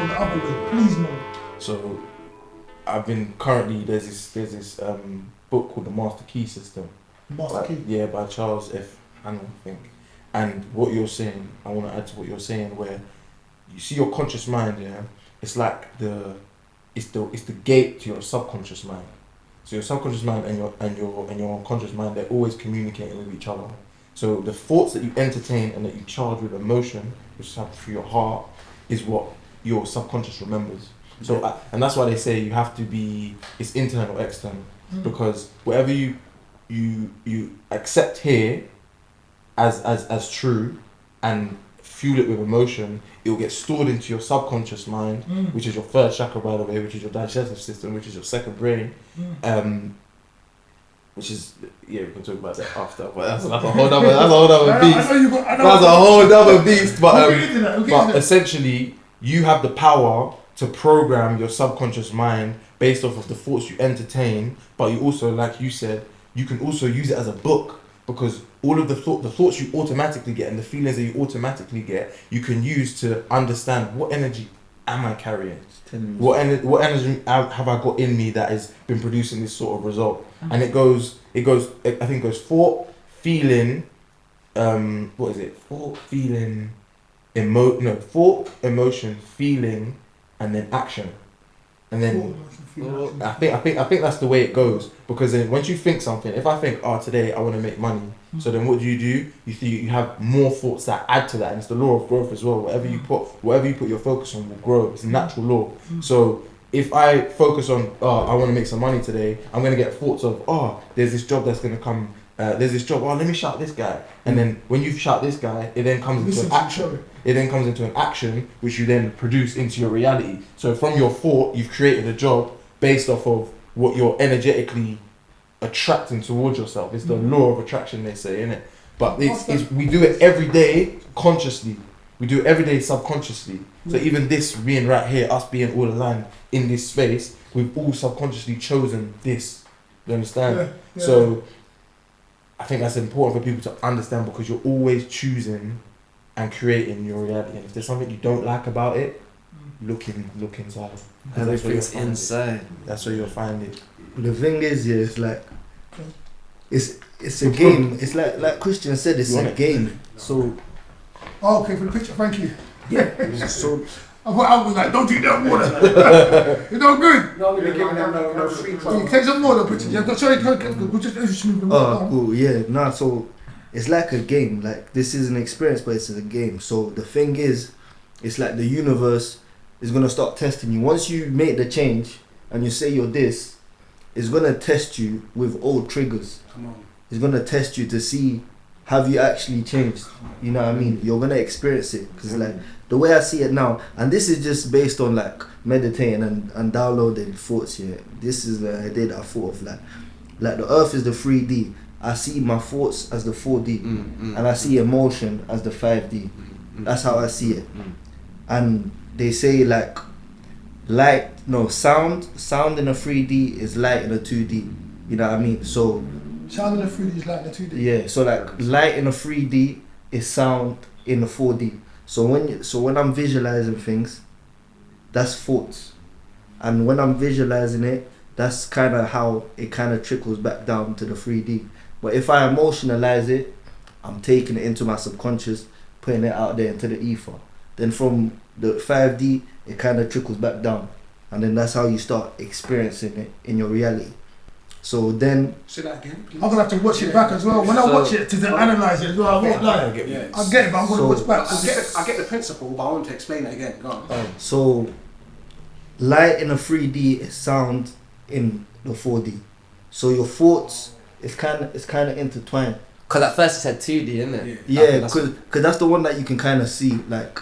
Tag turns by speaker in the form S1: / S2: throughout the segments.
S1: the other way. Please no.
S2: So I've been currently there's this book called The Master Key System.
S1: Master Key.
S2: Yeah, by Charles F. Hannah, I think. And what you're saying, I want to add to what you're saying, where you see your conscious mind, yeah, it's like it's the gate to your subconscious mind. So your subconscious mind and your unconscious mind, they're always communicating with each other. So the thoughts that you entertain and that you charge with emotion, which happens through your heart, is what your subconscious remembers. So and that's why they say you have to be, it's internal or external, because whatever you accept here as true and fuel it with emotion, it will get stored into your subconscious mind, which is your third chakra, by the way, which is your digestive system, which is your second brain, which is, yeah, we can talk about that after, but that's a whole other beast. That's a whole other beast. But essentially, you have the power to program your subconscious mind based off of the thoughts you entertain, but you also, like you said, you can also use it as a book, because all of the thoughts you automatically get and the feelings that you automatically get, you can use to understand what energy am I carrying? What energy have I got in me that has been producing this sort of result? And it goes, I think it goes thought, feeling, what is it? Thought, feeling, thought, emotion, feeling, and then action. And then I think that's the way it goes, because then once you think something, if I think, today I want to make money, so then what do? You have more thoughts that add to that, and it's the law of growth as well. Whatever you put your focus on will grow. It's a natural law. So if I focus on, I want to make some money today, I'm gonna get thoughts of, there's this job that's gonna come. There's this job. Let me shout this guy, and then when you shout this guy, it then comes into an action. It then comes into an action, which you then produce into your reality. So from your thought, you've created a job based off of what you're energetically attracting towards yourself. It's the law of attraction, they say, innit? But it's we do it every day consciously. We do it every day subconsciously. So even this being right here, us being all aligned in this space, we've all subconsciously chosen this. You understand? Yeah. So I think that's important for people to understand, because you're always choosing and creating your reality. And if there's something you don't like about it, look inside.
S3: Everything's inside.
S2: That's where you'll find it.
S4: The thing is, yeah, it's like it's a game. It's like Christian said, it's a game. So
S1: okay, for the picture, thank you.
S4: Yeah. So
S1: I was like, don't drink that water. You know, good.
S5: No, we're giving them no free
S1: You take some more, though, picture. Yeah, sorry, we'll just move them.
S4: Cool. Yeah. Nah. So it's like a game. Like, this is an experience, but it's a game. So the thing is, it's like the universe is gonna start testing you. Once you make the change and you say you're this, it's gonna test you with old triggers.
S5: Come on.
S4: It's gonna test you to see, have you actually changed? You know what I mean? You're gonna experience it, because like the way I see it now, and this is just based on like meditating and downloading thoughts here. This is the idea that I thought of, like the earth is the 3D. I see my thoughts as the 4D, and I see emotion as the 5D. That's how I see it. And they say like sound in a 3D is light in a 2D. You know what I mean? So
S1: sound in a 3D is light in a 2D.
S4: Yeah. So like light in a 3D is sound in a 4D. So when I'm visualizing things, that's thoughts, and when I'm visualizing it, that's kind of how it kind of trickles back down to the 3D. But if I emotionalize it, I'm taking it into my subconscious, putting it out there into the ether. Then from the 5D, it kind of trickles back down, and then that's how you start experiencing it in your reality. So then,
S5: say that again, please.
S1: I'm gonna have to watch it back as well. When I watch it to analyze it as well, I won't lie. I get it, but I'm gonna watch back.
S5: I get the principle, but I want to explain it again. Go on.
S4: So light in a 3D is sound in the 4D. So your thoughts, it's kind of intertwined.
S3: Cause at first it said 2D, isn't it?
S4: Yeah, because that's the one that you can kind of see. Like,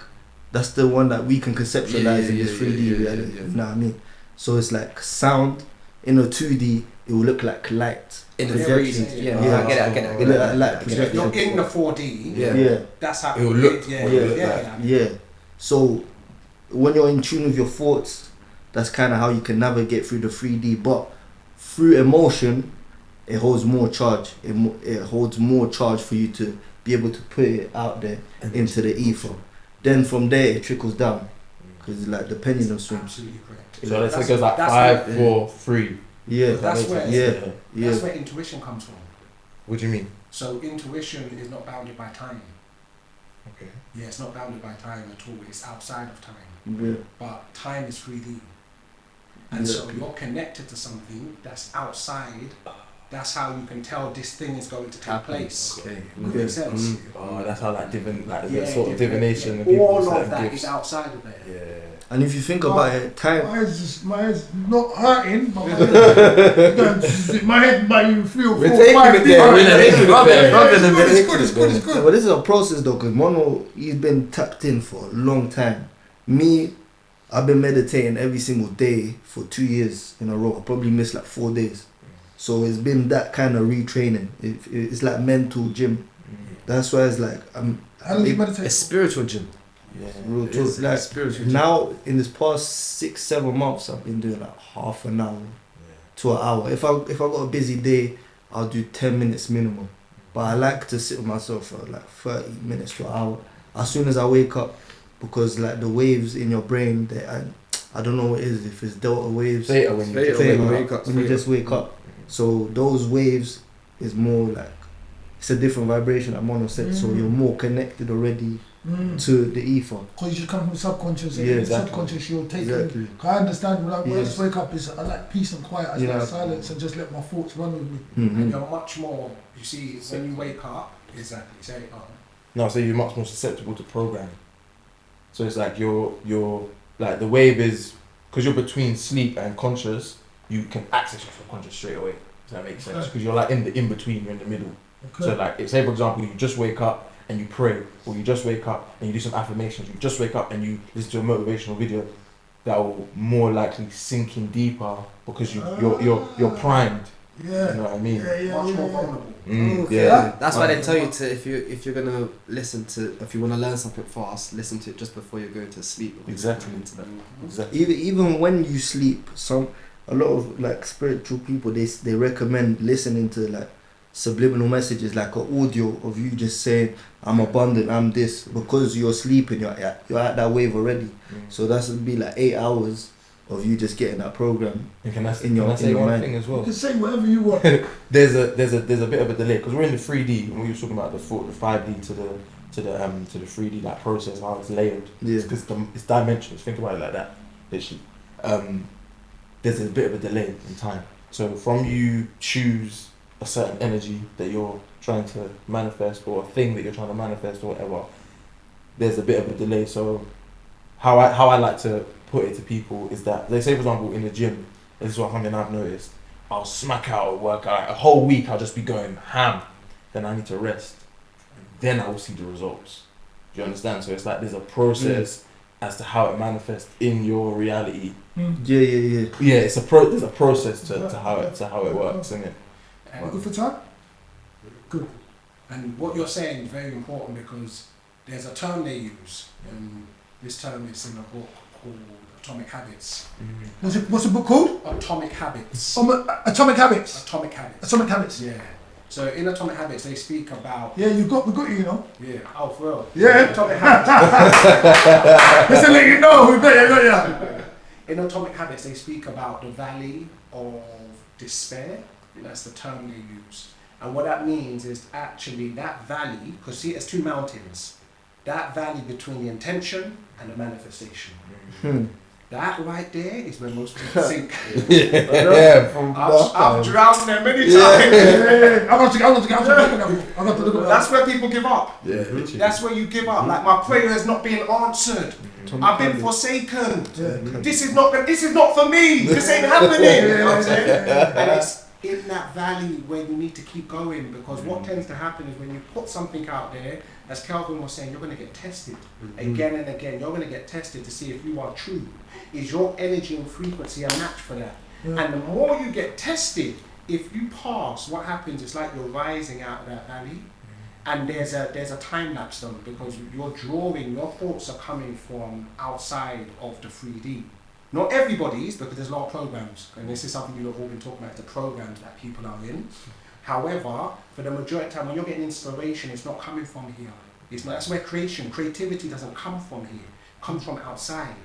S4: that's the one that we can conceptualize in this 3D reality. You know what I mean? So it's like sound in a 2D. It will look like light.
S3: In the 3D. I get it.
S4: It look like light projection.
S5: If you're in the 4D,
S4: yeah.
S5: That's how
S2: it will look.
S4: Yeah. So when you're in tune with your thoughts, that's kind of how you can navigate through the 3D. But through emotion, it holds more charge. It holds more charge for you to be able to put it out there into the ether. Then from there it trickles down, because like the pendulum swings.
S5: Absolutely correct.
S2: So let's say it
S5: That's-
S2: goes like
S5: that's
S2: 5,
S5: where-
S2: 4, 3.
S4: Yeah,
S5: That's where
S4: yeah, yeah.
S5: that's where intuition comes from.
S2: What do you mean?
S5: So intuition is not bounded by time.
S2: Okay.
S5: Yeah, it's not bounded by time at all. It's outside of time.
S4: Yeah.
S5: But time is 3D. And so you're connected to something that's outside. That's how you can tell this thing is going to take place.
S3: Okay.
S5: Makes sense?
S2: Oh, that's how like the
S5: Yeah,
S2: sort of
S5: different-
S2: divination.
S5: yeah.
S2: And people
S5: All
S2: certain
S5: of that
S2: gifts.
S5: is outside of there.
S2: Yeah.
S4: And if you think about it, time.
S1: My head's not hurting, but my head might even feel
S2: We're
S1: 4
S2: taking
S1: 5
S2: it
S1: deep.
S2: there, we're
S1: Yeah,
S2: taking it
S1: yeah,
S2: there.
S1: yeah, it's good, it's good, it's good.
S4: But this is a process though, because Mono, he's been tapped in for a long time. Me, I've been meditating every single day for 2 years in a row. I probably missed like 4 days. So it's been that kind of retraining. It's like mental gym. That's why it's like
S1: How long do you meditate?
S3: It's spiritual gym.
S2: Yeah.
S4: real
S3: It
S4: talk.
S3: is
S4: Like
S3: spiritual gym.
S4: now in this past 6-7 months, I've been doing like half an hour to an hour. If I got a busy day, I'll do 10 minutes minimum. But I like to sit with myself for like 30 minutes to an hour as soon as I wake up, because like the waves in your brain, I don't know what it is, if it's delta waves,
S2: Theta when you
S3: Theta
S4: theta,
S3: when you wake up,
S4: when you
S3: theta.
S4: just wake up. So those waves is more like, it's a different vibration, like Mono said. So you're more connected already to the ether.
S1: Because you just come from subconscious, and
S4: Yeah,
S1: in
S4: exactly.
S1: subconscious you're taking.
S4: Exactly.
S1: I understand when I
S4: Yeah.
S1: just wake up, I like peace and quiet, I
S4: Yeah.
S1: like silence, and just let my thoughts run with me.
S4: Mhm.
S5: And you're much more, you see, when you wake up, exactly, say,
S2: No, so you're much more susceptible to programming. So it's like you're like the wave is, because you're between sleep and conscious, you can access your subconscious straight away. Does that make sense? Because you're like in the in between, you're in the middle.
S1: Okay.
S2: So like, say for example, you just wake up and you pray, or you just wake up and you do some affirmations. You just wake up and you listen to a motivational video, that will more likely sink in deeper because you're primed.
S1: Yeah.
S2: You know what I mean?
S5: much more vulnerable.
S1: Okay.
S2: Yeah.
S3: That's why they tell you to, if you're gonna listen to, if you want to learn something fast, listen to it just before you're going to sleep.
S2: Exactly.
S3: Into that.
S2: Exactly.
S4: Even when you sleep, a lot of like spiritual people, they recommend listening to like subliminal messages, like an audio of you just saying, I'm abundant, I'm this, because you're sleeping, you're at that wave already. So that's would be like 8 hours of you just getting that program
S2: And can I
S4: in your
S2: say one
S4: mind.
S2: thing as
S1: You
S2: well?
S1: can say whatever you want.
S2: There's a bit of a delay because we're in the 3D and we were talking about the 5D to the 3D like process, how it's layered.
S4: Yeah.
S2: Because it's dimensions. Think about it like that. Literally, there's a bit of a delay in time. So from you choose a certain energy that you're trying to manifest, or a thing that you're trying to manifest, or whatever, there's a bit of a delay. So how I like to put it to people is that, they say for example in the gym, this is what something I've noticed, I'll smack out a workout, a whole week I'll just be going ham, then I need to rest, and then I will see the results. Do you understand? So it's like there's a process as to how it manifests in your reality.
S4: Yeah.
S2: Yeah, there's a process to how it works, isn't it?
S5: And,
S1: Good for time? Good.
S5: and what you're saying is very important, because there's a term they use, and this term is in a book called Atomic Habits.
S1: What's the book called?
S5: Atomic Habits.
S1: Atomic Habits.
S5: Atomic Habits.
S1: Atomic Habits.
S5: Yeah. So in Atomic Habits, they speak about.
S1: Yeah, we got you, you know.
S5: Yeah. Oh, for real.
S1: Yeah.
S5: Atomic Habits.
S1: Just to let you know, we got you.
S5: In Atomic Habits, they speak about the valley of despair. That's the term they use. And what that means is actually that valley, because see, it's two mountains. That valley between the intention and the manifestation. That right there is where most people sink.
S2: Yeah, from
S5: I've drowned there many times.
S1: Yeah. I'm going to look at that.
S5: That's where people give up.
S2: Yeah, literally.
S5: That's where you give up. Like, my prayer is not being answered. I've been forsaken. This is not for me. This ain't happening. You know what I'm saying? And it's in that valley where you need to keep going, because what tends to happen is when you put something out there, as Kelvin was saying, you're going to get tested again and again. You're going to get tested to see if you are true. Is your energy and frequency a match for that? And the more you get tested, if you pass, what happens is like you're rising out of that valley. And there's a time lapse done, because you're drawing, your thoughts are coming from outside of the 3D. Not everybody's, because there's a lot of programs, and this is something you've all been talking about, the programs that people are in. However, for the majority of the time, when you're getting inspiration, it's not coming from here. It's not, that's where creativity doesn't come from here. It comes from outside.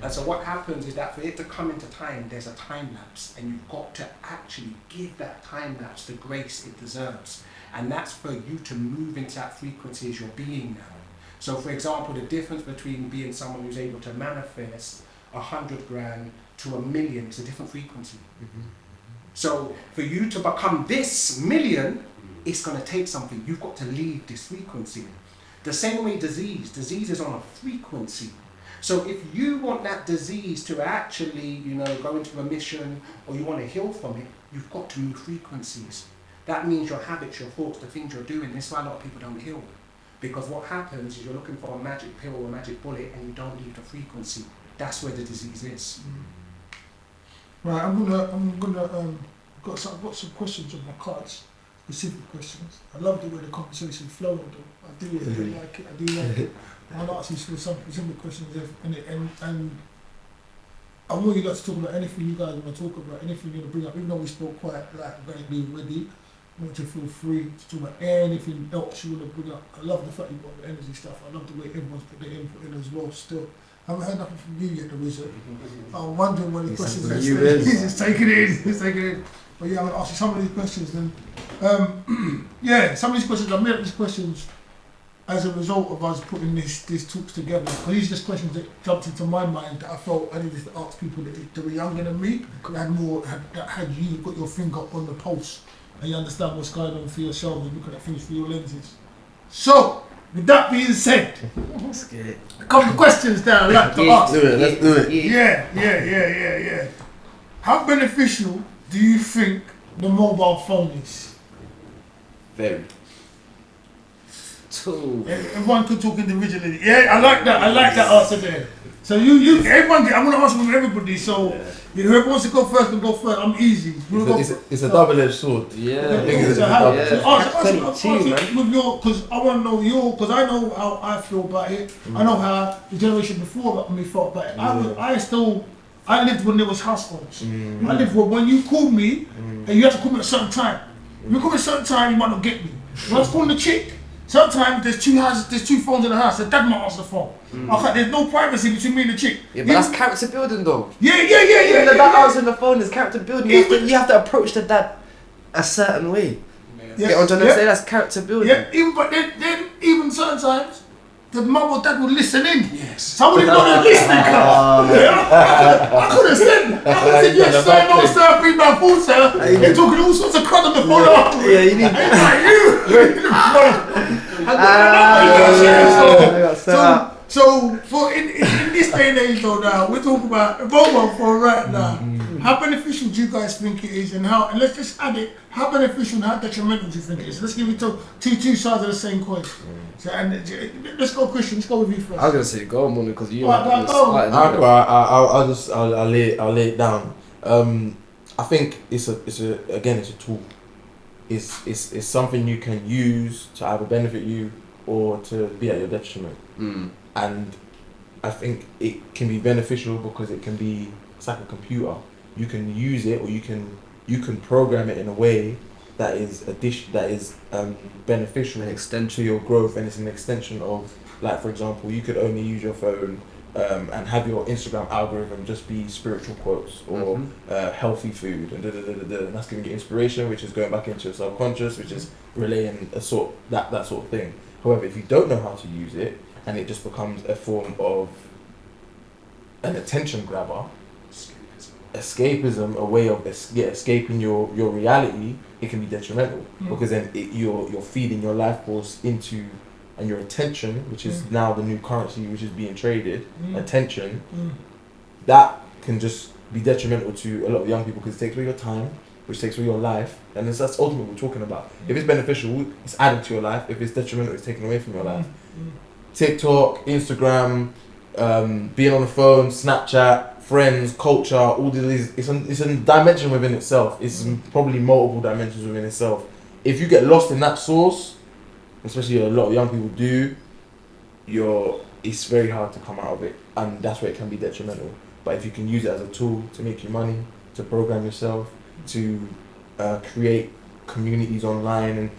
S5: And so what happens is that for it to come into time, there's a time lapse, and you've got to actually give that time lapse the grace it deserves. And that's for you to move into that frequency as your being now. So for example, the difference between being someone who's able to manifest 100 grand to 1 million is a different frequency. So for you to become this million, it's going to take something. You've got to leave this frequency. The same way disease is on a frequency. So if you want that disease to actually, go into remission, or you want to heal from it, you've got to move frequencies. That means your habits, your thoughts, the things you're doing. That's why a lot of people don't heal. Because what happens is you're looking for a magic pill or a magic bullet, and you don't leave the frequency. That's where the disease is.
S1: Right, I'm gonna got some questions on my cards, specific questions. I love the way the conversation flowed though. I do like it. I do like it. I'll ask you some specific questions and I want you guys to talk about anything you guys want to talk about, anything you want to bring up. Even though we spoke quite very already, I want you to feel free to talk about anything else you want to bring up. I love the fact you got the energy stuff. I love the way everyone's put their input in as well still. I haven't heard nothing from you yet, the wizard. I'm wondering what the questions are. He's just taking it in. He's taking it in. But yeah, I'm going to ask you some of these questions then. Some of these questions, I made up these questions as a result of us putting these talks together. Because these are just questions that jumped into my mind that I felt I needed to ask people that were younger than me, that had you got your finger on the pulse and you understand what's going on for yourself and looking at things through your lenses. So, with that being said, a couple of questions that I'd like to ask.
S4: Let's do it.
S1: Yeah. How beneficial do you think the mobile phone is?
S2: Very.
S1: Everyone could talk individually. Yeah, I like that answer there. So everyone, I'm gonna answer from everybody. So whoever wants to go first can go first. I'm easy.
S2: It's a double-edged sword.
S1: Yeah.
S2: Answer
S1: with your, because I want to know because I know how I feel about it. I know how the generation before me felt about it. I lived when there was house phones. I lived when you called me and you had to call me at a certain time. If you call me at a certain time, you might not get me. When I was calling the chick, sometimes there's two phones in the house. The dad might answer the phone. Okay, there's no privacy between me and the chick.
S3: Yeah, but that's character building though.
S1: Yeah.
S3: Even the dad answering the phone is character building. You have to approach the dad a certain way.
S1: Yeah.
S3: Get what I'm trying to say? That's character building.
S1: Yeah, then even certain times, the mum or dad would listen in. Yes. So I wouldn't know they're listening. I could have said yes sir, no sir, 3 man, 4 sir. You're talking all sorts of crud on the phone afterwards.
S3: Yeah, you need
S1: So for in this day and age though now, we're talking about a mobile phone right now. How beneficial do you guys think it is, and let's just add it, how beneficial and how detrimental do you think it is? Let's give it two sides of the same coin. So, and let's go Christian, let's go with you first.
S3: I was gonna say go on because you
S2: I'll lay it down. I think it's a tool. It's something you can use to either benefit you or to be at your detriment. And I think it can be beneficial because it's like a computer. You can use it, or you can program it in a way that is beneficial to your growth, and it's an extension of, like for example, you could only use your phone and have your Instagram algorithm just be spiritual quotes or healthy food and and that's giving you inspiration, which is going back into your subconscious, which is relaying that sort of thing. However, if you don't know how to use it and it just becomes a form of an attention grabber, escapism, a way of escaping your reality, it can be detrimental because then you're feeding your life force into, and your attention, which is now the new currency which is being traded, attention, that can just be detrimental to a lot of young people because it takes away your time, which takes away your life, and that's ultimately what we're talking about. If it's beneficial, it's added to your life. If it's detrimental, it's taken away from your life. TikTok, Instagram, being on the phone, Snapchat, friends, culture, all these, it's a dimension within itself. It's probably multiple dimensions within itself. If you get lost in that source, especially a lot of young people do, it's very hard to come out of it, and that's where it can be detrimental. But if you can use it as a tool to make you money, to program yourself, to create communities online, and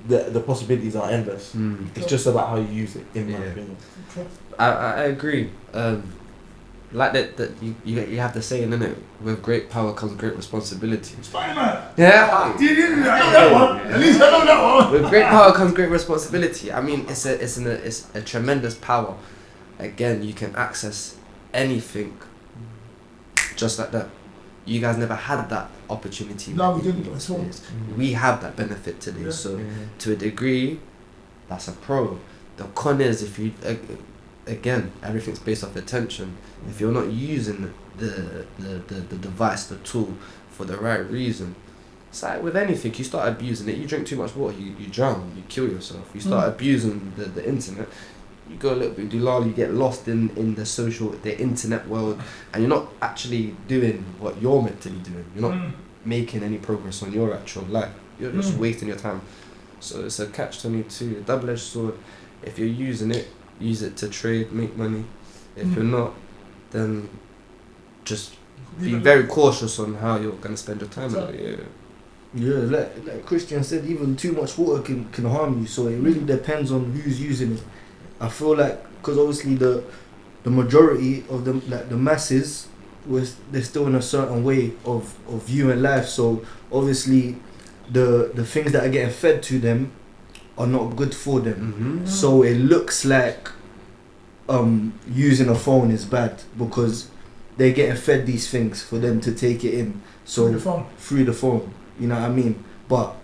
S2: the possibilities are endless. It's just about how you use it, in my opinion.
S3: I agree. Like that you have the saying, innit? With great power comes great responsibility.
S1: Spider-Man.
S3: Yeah.
S1: I know that one. At least I know that one.
S3: With great power comes great responsibility. I mean, it's a tremendous power. Again, you can access anything just like that. You guys never had that opportunity.
S1: No, we didn't. That's all.
S3: We have that benefit today.
S1: Yeah.
S3: So, to a degree, that's a pro. The con is if you, again, everything's based off attention. If you're not using the device, the tool, for the right reason, it's like with anything. You start abusing it. You drink too much water, you drown. You kill yourself. You start abusing the internet. You go a little bit dulal, you get lost in the internet world, and you're not actually doing what you're meant to be doing. You're not making any progress on your actual life. You're just wasting your time. So it's a catch-22, a double-edged sword. If you're using it, use it to trade, make money. If you're not, then just be very cautious on how you're going to spend your time.
S4: Yeah, like Christian said, even too much water can harm you. So it really depends on who's using it. I feel like, because obviously the majority of them, like the masses, they're still in a certain way of viewing life. So obviously the things that are getting fed to them are not good for them. So it looks like using a phone is bad because they're getting fed these things for them to take it in. So through the phone, you know what I mean? But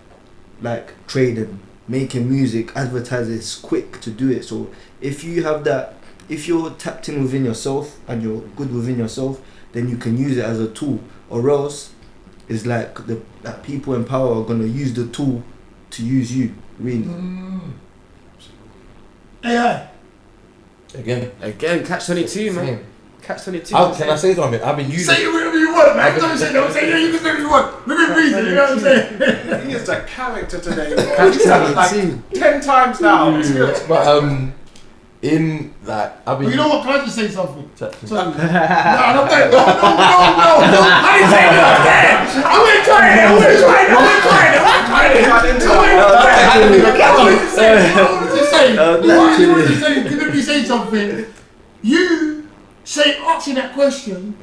S4: like trading, making music, advertising, it's quick to do it. So if you have that, if you're tapped in within yourself and you're good within yourself, then you can use it as a tool. Or else it's like that people in power are gonna use the tool to use you, really.
S1: AI.
S2: Again,
S3: catch-22, man. Catch-22.
S2: Can I say something? I've been using.
S1: Say whatever you want, man. Don't say no. Say yeah, you can say what you want. Look at reason. You know what I'm saying?
S5: He is a character today. He's done it like 10 times now. It's good.
S2: But in like I've been.
S1: Well, you know what? Can I just say something?
S2: Sorry.
S1: No, I don't think. No. I didn't say that. I wouldn't try it. I wouldn't try it. Let me say something. You asking that question.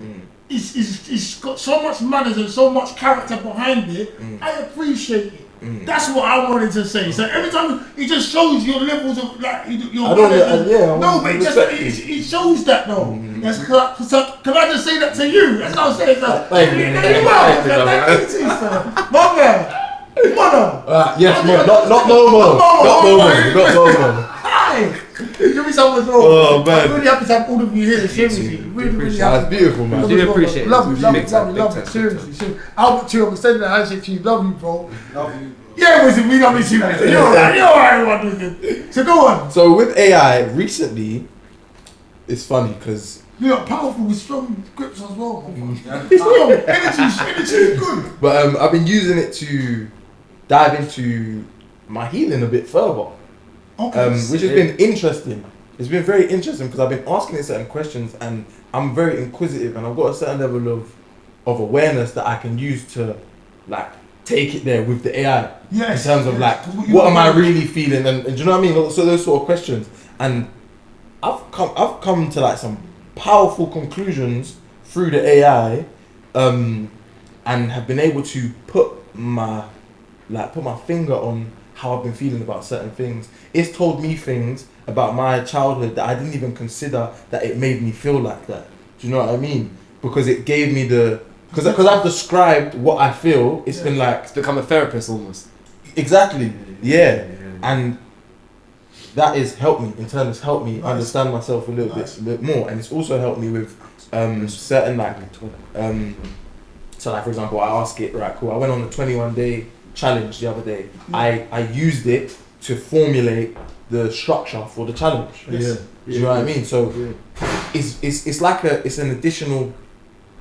S1: It's got so much manners and so much character behind it. I appreciate it. That's what I wanted to say. So every time it just shows your levels of like your. But it shows that though. So can I just say that to you? That's what I'm saying. My man.
S2: Yes, not no more.
S1: Hi. Give me something as well.
S2: Oh man.
S1: I'm really happy to have all of you here to share with you. Really happy.
S2: That's beautiful, man.
S3: Do appreciate it.
S1: Love you. Seriously. Albert too, I'm sending a handshake to you. Love you, bro. Love you. Yeah, listen, we love you too, man. You're alright, everyone. So go on.
S2: So with AI, recently, it's funny because
S1: you're powerful with strong grips as well. Strong energy is good.
S2: But I've been using it to dive into my healing a bit further.
S1: Okay.
S2: Which has been interesting. It's been very interesting because I've been asking it certain questions and I'm very inquisitive and I've got a certain level of awareness that I can use to like take it there with the AI.
S1: Yes.
S2: In terms of like what am I really feeling and do you know what I mean? So those sort of questions. And I've come to like some powerful conclusions through the AI and have been able to put my finger on how I've been feeling about certain things. It's told me things about my childhood that I didn't even consider that it made me feel like that. Do you know what I mean? Because it gave me because I've described what I feel. It's been like
S3: it's become a therapist almost.
S2: Exactly. Yeah. And that has helped me in terms helped me understand myself a little bit more, and it's also helped me with certain like so like for example I ask it right cool I went on a 21-day challenge the other day. I used it to formulate the structure for the challenge. Do you know what I mean? So it's like an additional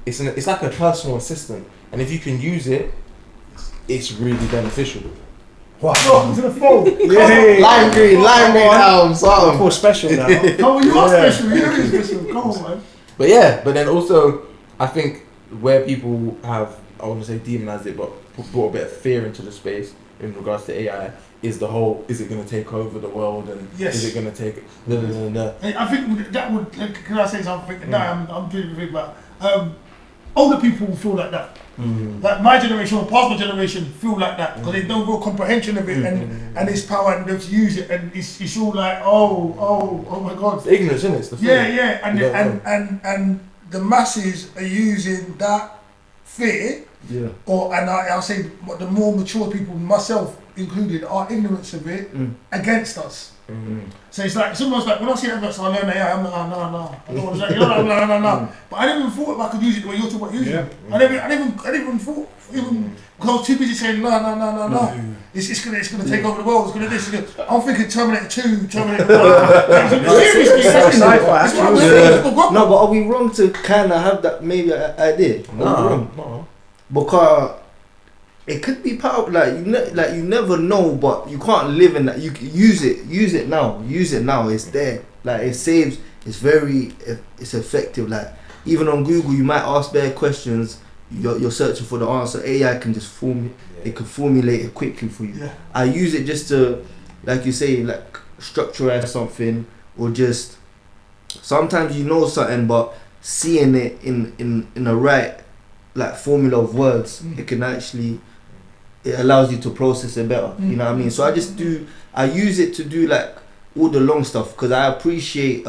S2: it's like a personal assistant, and if you can use it, it's really beneficial.
S1: Welcome to the phone.
S2: Lime green something.
S4: For special now.
S1: Come on, you are special. You're special. Come on, man.
S2: But then also I think where people have, I want to say demonized it, but brought a bit of fear into the space in regards to AI is the whole, is it going to take over the world, and is it going to take
S1: I think that would, can I say something? No, I'm doing the thing about older people feel like that. Like my generation or past my generation feel like that because there's no real comprehension of it and its power and them to use it, and it's all like oh my god.
S2: It's ignorance, isn't it? It's the fear.
S1: And the masses are using that fear. Yeah. I'll say the more mature people, myself included, are ignorance of it against us. So it's almost like when I see adverts, I learn AI. I'm like, no. I don't want to learn. No. But I never even thought if I could use it the way you're talking about using it. I never even thought, because I was too busy saying no. It's gonna take over the world. It's gonna this. I'm thinking Terminator 2, Terminator 1. Seriously, that's sci-fi.
S4: No, but are we wrong to kind of have that maybe idea?
S2: No.
S4: Because it could be powerful, like you never know, but you can't live in that. You can use it now. It's there. Like it saves. It's effective. Like even on Google, you might ask bare questions. You're searching for the answer. AI can just it can formulate it quickly for you. Yeah. I use it just to, like you say, like structure something, or just sometimes you know something, but seeing it in a right like formula of words, it can actually. It allows you to process it better. You know what I mean? So I use it to do like all the long stuff because I appreciate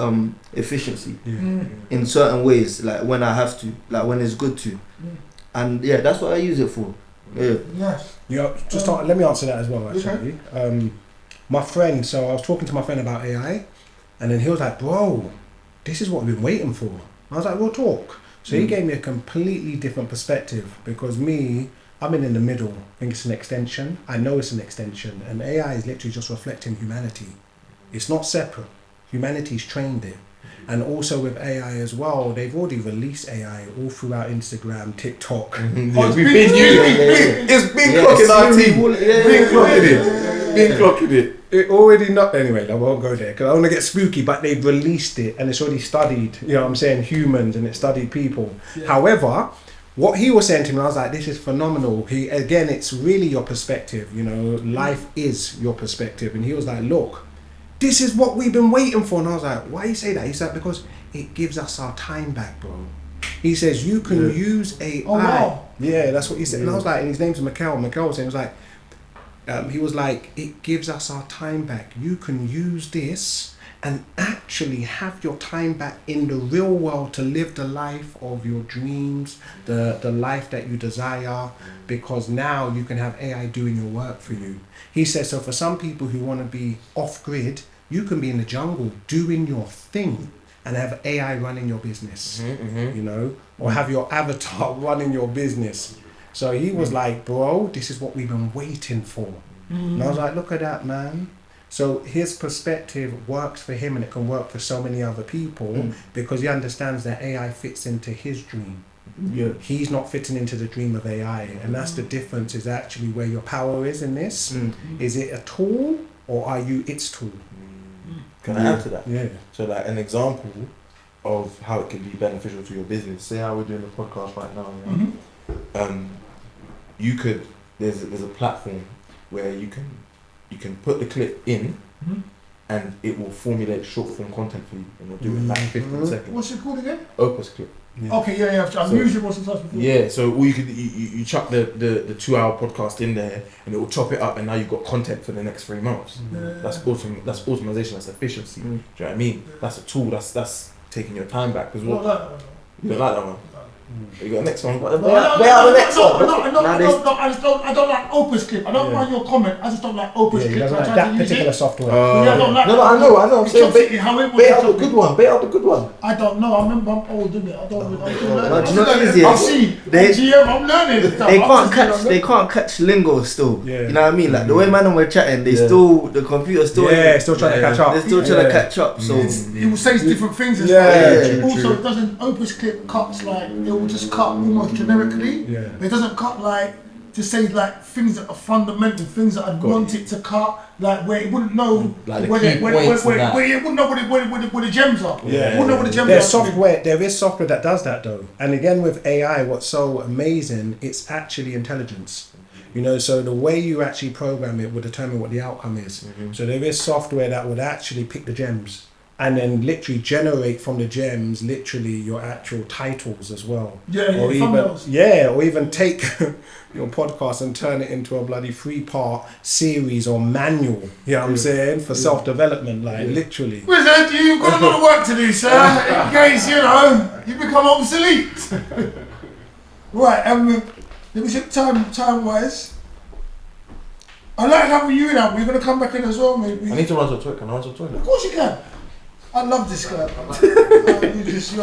S4: efficiency in certain ways, like when I have to, like when it's good to. And yeah, that's what I use it for.
S6: Let me answer that as well actually. My friend, so I was talking to my friend about AI, and then he was like, bro, this is what we've been waiting for. I was like, we'll talk. So he gave me a completely different perspective because I'm in the middle. I think it's an extension. I know it's an extension, and AI is literally just reflecting humanity. It's not separate. Humanity's trained it. And also with AI as well, they've already released AI all throughout Instagram, TikTok.
S2: It's been clocking our team. Been clocking it.
S6: It already not anyway. I won't go there because I want to get spooky. But they've released it, and it's already studied. You know what I'm saying? Humans, and it studied people. Yeah. However, what he was saying to me, I was like, this is phenomenal. Again, it's really your perspective. You know, life is your perspective. And he was like, look, this is what we've been waiting for. And I was like, why you say that? He said, because it gives us our time back, bro. He says, you can use AI. Oh, wow. Yeah, that's what he said. And I was like, and his name's Mikkel. Mikkel was saying, he was like, it gives us our time back. You can use this and actually have your time back in the real world to live the life of your dreams, the life that you desire, because now you can have AI doing your work for you. He says, so for some people who want to be off-grid, you can be in the jungle doing your thing and have AI running your business, you know, or have your avatar running your business. So he was like, bro, this is what we've been waiting for. And I was like, look at that, man. So his perspective works for him, and it can work for so many other people because he understands that AI fits into his dream. Yeah. He's not fitting into the dream of AI, and that's the difference, is actually where your power is in this. Is it a tool or are you its tool?
S2: Can I add to that?
S6: Yeah.
S2: So like an example of how it can be beneficial to your business. Say how we're doing the podcast right now. You could, there's a platform where you can put the clip in and it will formulate short form content for you, and it'll do it in like 15 seconds.
S1: What's it called again?
S2: Opus Clip.
S1: Yeah. Okay, yeah. I've used it once or twice before.
S2: Yeah, so all you chuck the 2-hour podcast in there, and it will chop it up, and now you've got content for the next 3 months. That's automation. That's efficiency. Do you know what I mean? That's a tool. That's taking your time back as well. You don't like that one? You got the next one. Where are the next one?
S1: I don't like Opus Clip. I don't mind your comment. I just don't like Opus Clip.
S6: Doesn't like that particular software.
S1: I don't like
S2: I know. I'm saying bait out the good one. Bait out the good one.
S1: I don't know. I remember I'm old, didn't it? I don't know.
S4: I
S1: see. I'm learning.
S4: They can't catch lingo still. You know what I mean? Like the way man and we're chatting, the computer's still
S6: still trying to catch up.
S4: They're still trying to catch up. So
S1: it will say different things. Also, it doesn't. Opus Clip cuts like it will just cut almost generically. But it doesn't cut like to say like things that are fundamental, things that I'd want it to cut, like where it wouldn't know
S2: like
S1: where it wouldn't know where the gems are. Wouldn't know where the gems
S6: are. There is software that does that though. And again with AI, what's so amazing, it's actually intelligence. You know, so the way you actually program it will determine what the outcome is. So there is software that would actually pick the gems and then literally generate from the gems literally your actual titles as well. Or even take your podcast and turn it into a bloody 3-part series or manual. You know what I'm saying? For self-development, like literally.
S1: Wizard, you've got a lot of work to do, sir. In case, you know, you become obsolete. Right, let me check time-wise. I like having you now. We're going to come back in as well, maybe.
S2: I need to run to the toilet. Can I run to the toilet?
S1: Of course you can. I love this guy. You just,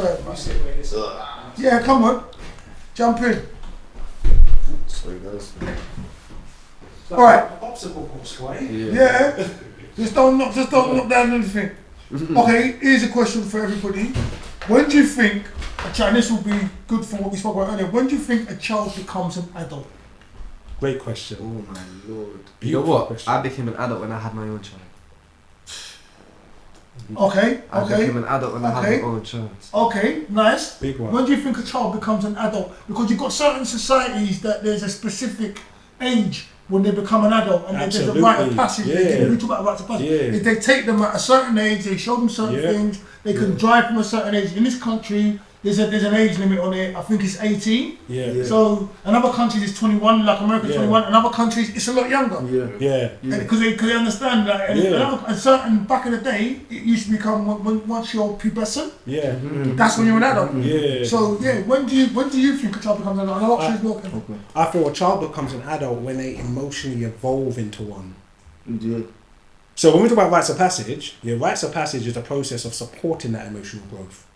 S1: yeah, come on. Jump in.
S3: Sorry, guys.
S1: Alright.
S6: Obstacle course, right?
S1: Yeah. Just don't knock down anything. Okay, here's a question for everybody. When do you think a child, this will be good for what we spoke about earlier, when do you think a child becomes an adult?
S6: Great question.
S3: Oh my lord.
S6: Beautiful
S3: You know what?
S6: question.
S3: I became an adult when I had my own child.
S1: Okay.
S3: I became an adult when I had my own child.
S1: Okay, nice.
S6: Big one.
S1: When do you think a child becomes an adult? Because you've got certain societies that there's a specific age when they become an adult, and there's a rite of passage. We talk about rites of passage. If they take them at a certain age, they show them certain things. They can drive from a certain age. In this country, there's an age limit on it. I think it's 18. So in other countries it's 21, like America 21. In other countries it's a lot younger. Because they understand that. And certain back in the day, it used to become once you're pubescent. That's when you're an adult. So when do you think a child becomes an adult?
S6: I feel a child becomes an adult when they emotionally evolve into one. So when we talk about rites of passage, rites of passage is a process of supporting that emotional growth.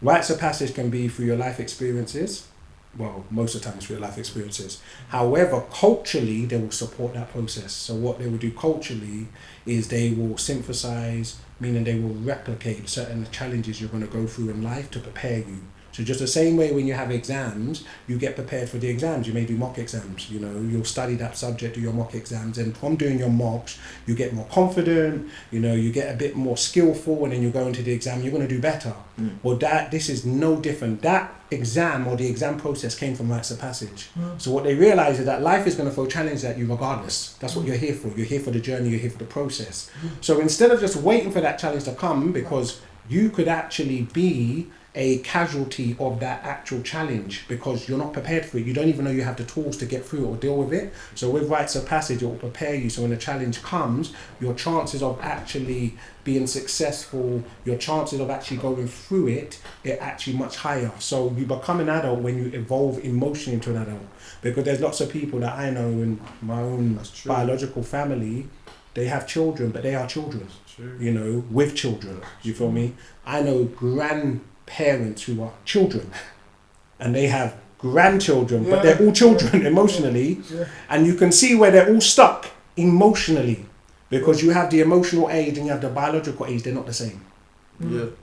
S6: Rites of passage can be through your life experiences. Well, most of the time it's through your life experiences. However, culturally, they will support that process. So what they will do culturally is they will synthesize, meaning they will replicate certain challenges you're going to go through in life to prepare you. So just the same way when you have exams, you get prepared for the exams. You may do mock exams, you know, you'll study that subject, do your mock exams, and from doing your mocks, you get more confident, you know, you get a bit more skillful, and then you go into the exam, you're going to do better. Well, this is no different. That exam or the exam process came from rites of passage. So what they realize is that life is going to throw challenges at you regardless. That's what you're here for. You're here for the journey, you're here for the process. So instead of just waiting for that challenge to come, because you could actually be a casualty of that actual challenge because you're not prepared for it. You don't even know you have the tools to get through it or deal with it. So with rites of passage, it will prepare you. So when the challenge comes, your chances of actually being successful, your chances of actually going through it, are actually much higher. So you become an adult when you evolve emotionally into an adult. Because there's lots of people that I know in my own biological family, they have children, but they are children, you know, with children. You feel me? I know grandparents who are children and they have grandchildren, but they're all children emotionally, and you can see where they're all stuck emotionally because you have the emotional age and you have the biological age. They're not the same. And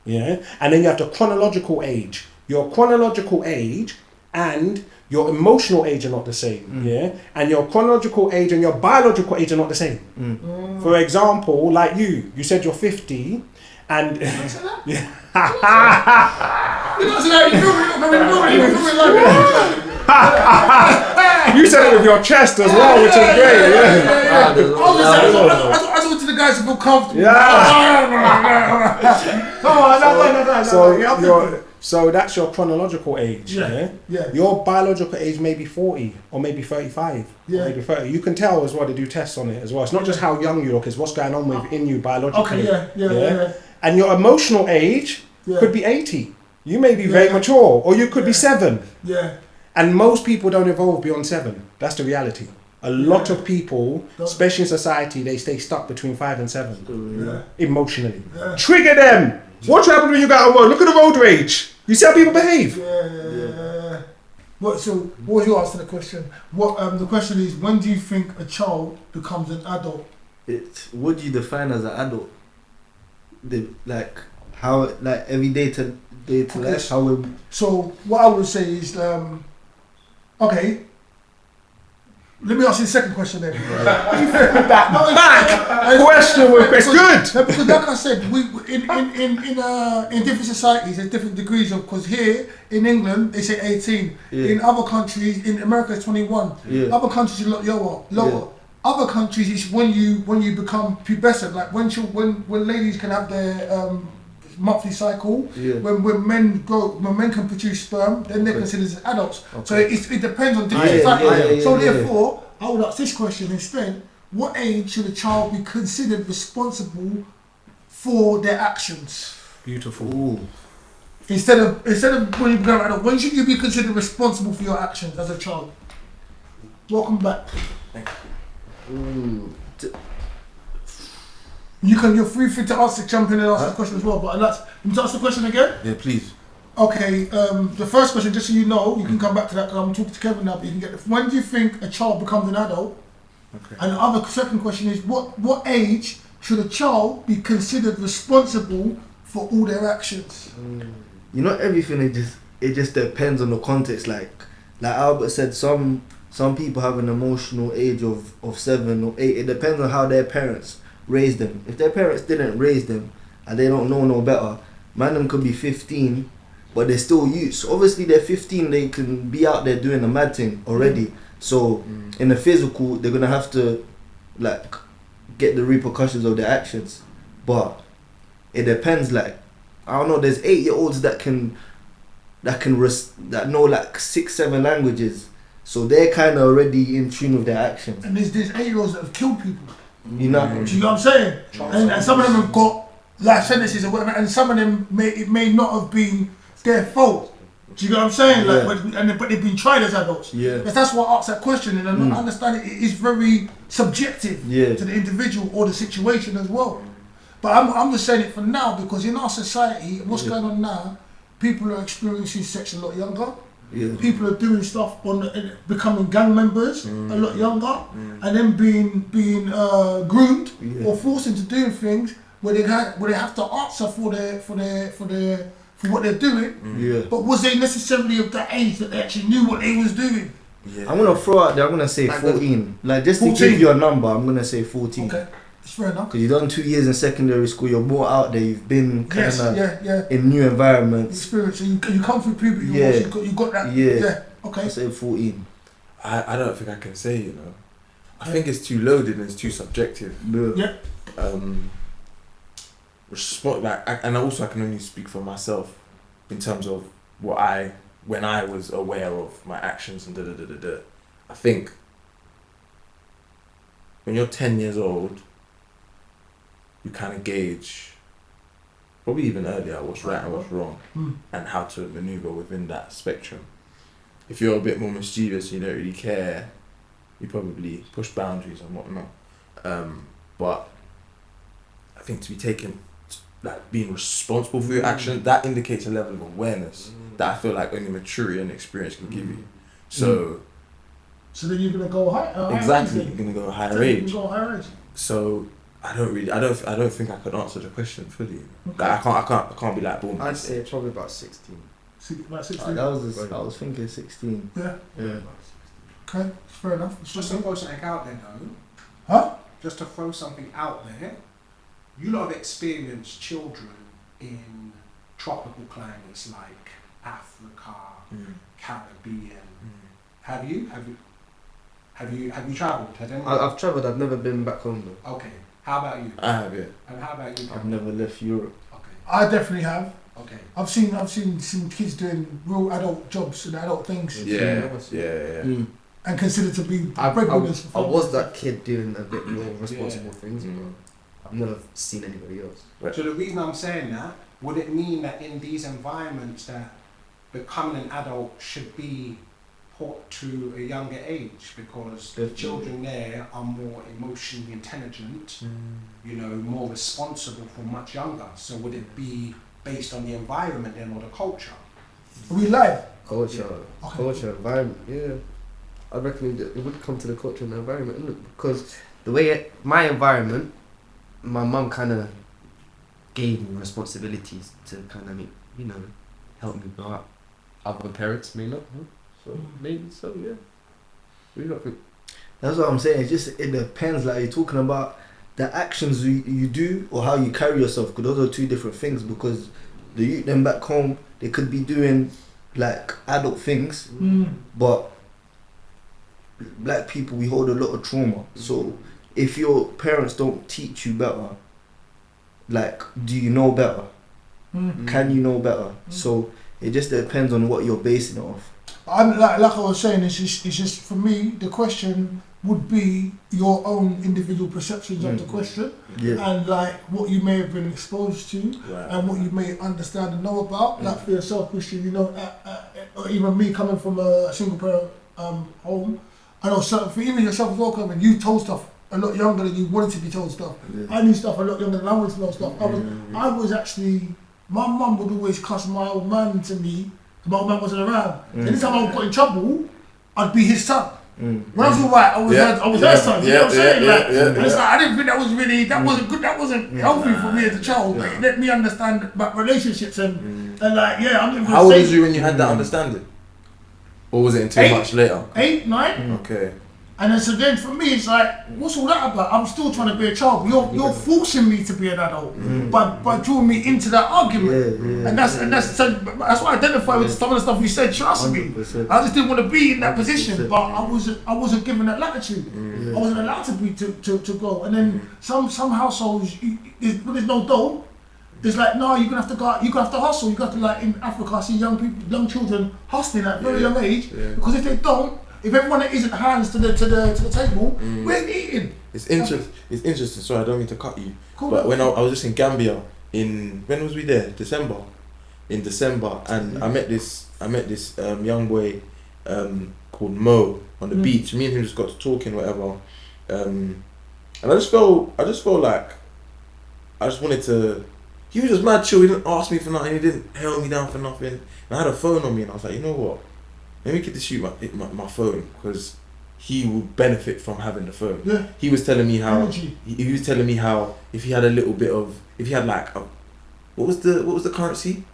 S6: then you have the chronological age. Your chronological age and your emotional age are not the same. And your chronological age and your biological age are not the same. For example, like you said you're 50 and you said it with your chest as well, which is great.
S1: I talk to the guys who feel comfortable.
S6: So that's your chronological age. Your biological age may be 40 or maybe 35 or maybe 30. You can tell as well. They do tests on it as well. It's not just how young you look, it's what's going on within you biologically. And your emotional age could be 80. You may be very mature, or you could be 7. And most people don't evolve beyond 7. That's the reality. A lot of people, especially in society, they stay stuck between 5 and 7 emotionally. Trigger them. What happens when you get on road? Look at the road rage. You see how people behave.
S1: So what was your answer to the question? The question is, when do you think a child becomes an adult?
S4: What do you define as an adult? How every day to life.
S1: So what I would say is, Let me ask you the second question then.
S6: Question with it's good.
S1: No, because like I said, we in different societies there's different degrees of, because here in England they say 18.
S4: Yeah.
S1: In other countries, in America it's 21.
S4: Yeah.
S1: Other countries a lot lower.
S4: Yeah.
S1: Other countries it's when you become pubescent, like when ladies can have their monthly cycle.
S4: Yeah.
S1: When men can produce sperm, then they're considered as adults. So it depends on different
S4: Yeah,
S1: societies.
S4: yeah,
S1: So
S4: yeah.
S1: therefore, I would ask this question instead: what age should a child be considered responsible for their actions?
S6: Beautiful.
S4: Ooh.
S1: Instead of when you become an adult, when should you be considered responsible for your actions as a child? Welcome back.
S4: Ooh.
S1: You're free to answer, jump in and ask the question as well. But let's ask the question again.
S2: Yeah, please.
S1: Okay, the first question, just so you know, you can come back to that because I'm talking to Kevin now, but you can get when do you think a child becomes an adult?
S2: Okay.
S1: And the other second question is what age should a child be considered responsible for all their actions?
S4: You know, everything it just depends on the context. Like Albert said, some people have an emotional age of 7 or 8. It depends on how their parents raised them. If their parents didn't raise them and they don't know no better, man, them could be 15, but they're still youths. Obviously, they're 15, they can be out there doing a mad thing already. So in the physical, they're gonna have to like get the repercussions of their actions. But it depends. Like, I don't know. There's 8-year-olds that know like 6-7 languages, so they're kind of already in tune with their actions.
S1: And there's 8-year-olds that have killed people.
S4: You know.
S1: Do you know what I'm saying? And some of them have got life sentences or whatever, and some of them may not have been their fault. Do you know what I'm saying? Like, but they've been tried as adults.
S4: Yeah.
S1: That's why I asked that question, and I understand it is very subjective to the individual or the situation as well. But I'm just saying it for now because in our society, what's going on now, people are experiencing sex a lot younger.
S4: Yeah.
S1: People are doing stuff becoming gang members a lot younger, and then being groomed or forced into doing things where they have to answer for what they're doing.
S4: Yeah.
S1: But was they necessarily of that age that they actually knew what they was doing?
S2: Yeah.
S4: I'm gonna throw out there. I'm gonna say 14. Like just
S1: 14.
S4: to give you a number, I'm gonna say 14.
S1: Okay, it's fair enough.
S4: Because you've done 2 years in secondary school, you're more out there. You've been kind of in new environments.
S1: Experience. So you come through puberty.
S4: Yeah.
S1: You got that.
S4: Yeah.
S1: Okay.
S4: I say 14.
S2: I don't think I can say, I think it's too loaded and it's too subjective.
S1: Yeah.
S2: And also I can only speak for myself in terms of when I was aware of my actions and I think when you're 10 years old, you kind of gauge, probably even earlier, what's right and what's wrong and how to maneuver within that spectrum. If you're a bit more mischievous, you don't really care, you probably push boundaries and whatnot. But I think to be taken, like being responsible for your actions, that indicates a level of awareness that I feel like only maturity and experience can give you. So
S1: then you're gonna go higher.
S2: Exactly, you're gonna go a higher age.
S1: Higher age.
S2: So I don't think I could answer the question fully. Okay. Like I can't be like boom.
S3: I'd say probably about 16.
S1: About 16.
S4: I was thinking 16.
S1: Yeah. Okay, fair enough.
S5: Just to throw something out there though.
S1: Huh?
S5: Just to throw something out there. You lot have experienced children in tropical climates like Africa, Caribbean. Have you travelled?
S3: I've travelled. I've never been back home though.
S5: Okay. How about you?
S2: I have, yeah.
S5: And how about you?
S4: I've never left Europe.
S5: Okay.
S1: I definitely have.
S5: Okay.
S1: I've seen some kids doing real adult jobs and adult things.
S2: Yeah.
S1: And considered to be
S3: I
S1: breadwinners.
S3: I was that kid doing a bit more responsible things, but I've never seen anybody else.
S5: So the reason I'm saying that, would it mean that in these environments that becoming an adult should be put to a younger age because the children there are more emotionally intelligent, more responsible from much younger? So would it be based on the environment then or the culture?
S1: Are we live?
S3: Culture, environment, yeah. I reckon it would come to the culture and the environment, innit? Because the way my environment, my mum kind of gave me responsibilities to kind of, help me grow up. Other parents may not, huh? So maybe so, yeah. What do you not think?
S4: That's what I'm saying. It depends. Like you're talking about the actions you do or how you carry yourself. Because those are two different things. Because the youth them back home, they could be doing like adult things, but black people, we hold a lot of trauma. So if your parents don't teach you better, like, do you know better? Can you know better? So it just depends on what you're basing it off.
S1: I'm like I was saying, it's just for me. The question would be your own individual perceptions of the question, and like what you may have been exposed to, and what you may understand and know about. Like for yourself, Christian, you know, or even me coming from a single parent home, I know certain for even yourself as well, coming, you told stuff a lot younger than you wanted to be told stuff. I knew stuff a lot younger than I wanted to know stuff. I was actually, my mum would always cuss my old man to me. My old man wasn't around. So anytime I got in trouble, I'd be his son. When I was alright, I was her son. You know what I'm saying? And it's like, I didn't think that was really, that wasn't good, that wasn't healthy for me as a child. Like, it let me understand about relationships and like, I'm not
S2: How old was you when you had that understanding? Or was it until much later?
S1: 8, 9.
S2: Okay.
S1: And then so then for me it's like, what's all that about? I'm still trying to be a child. You're forcing me to be an adult by drawing me into that argument. And that's what I identify with some of the stuff you said. Trust me,
S4: 100%.
S1: I just didn't want to be in that position, but I wasn't given that latitude. I wasn't allowed to be to go. And then some households, when there's no dough, it's like, no, you're gonna have to go. You're gonna have to hustle. You got to, like in Africa, I see young children hustling at a very young age because if they don't. If everyone isn't hands to the table, we ain't eating.
S2: It's interesting. Sorry, I don't mean to cut you.
S1: Cool.
S2: But when I was just in Gambia when was we there? December. In December, and I met this young boy called Mo on the beach. Me and him just got to talking, whatever. And I just felt like I just wanted to. He was just mad chill. He didn't ask me for nothing. He didn't held me down for nothing. And I had a phone on me, and I was like, you know what? Let me get to shoot my phone because he will benefit from having the phone.
S1: Yeah.
S2: He was telling me how
S1: Energy.
S2: he was telling me how if he had a little bit of what was the currency?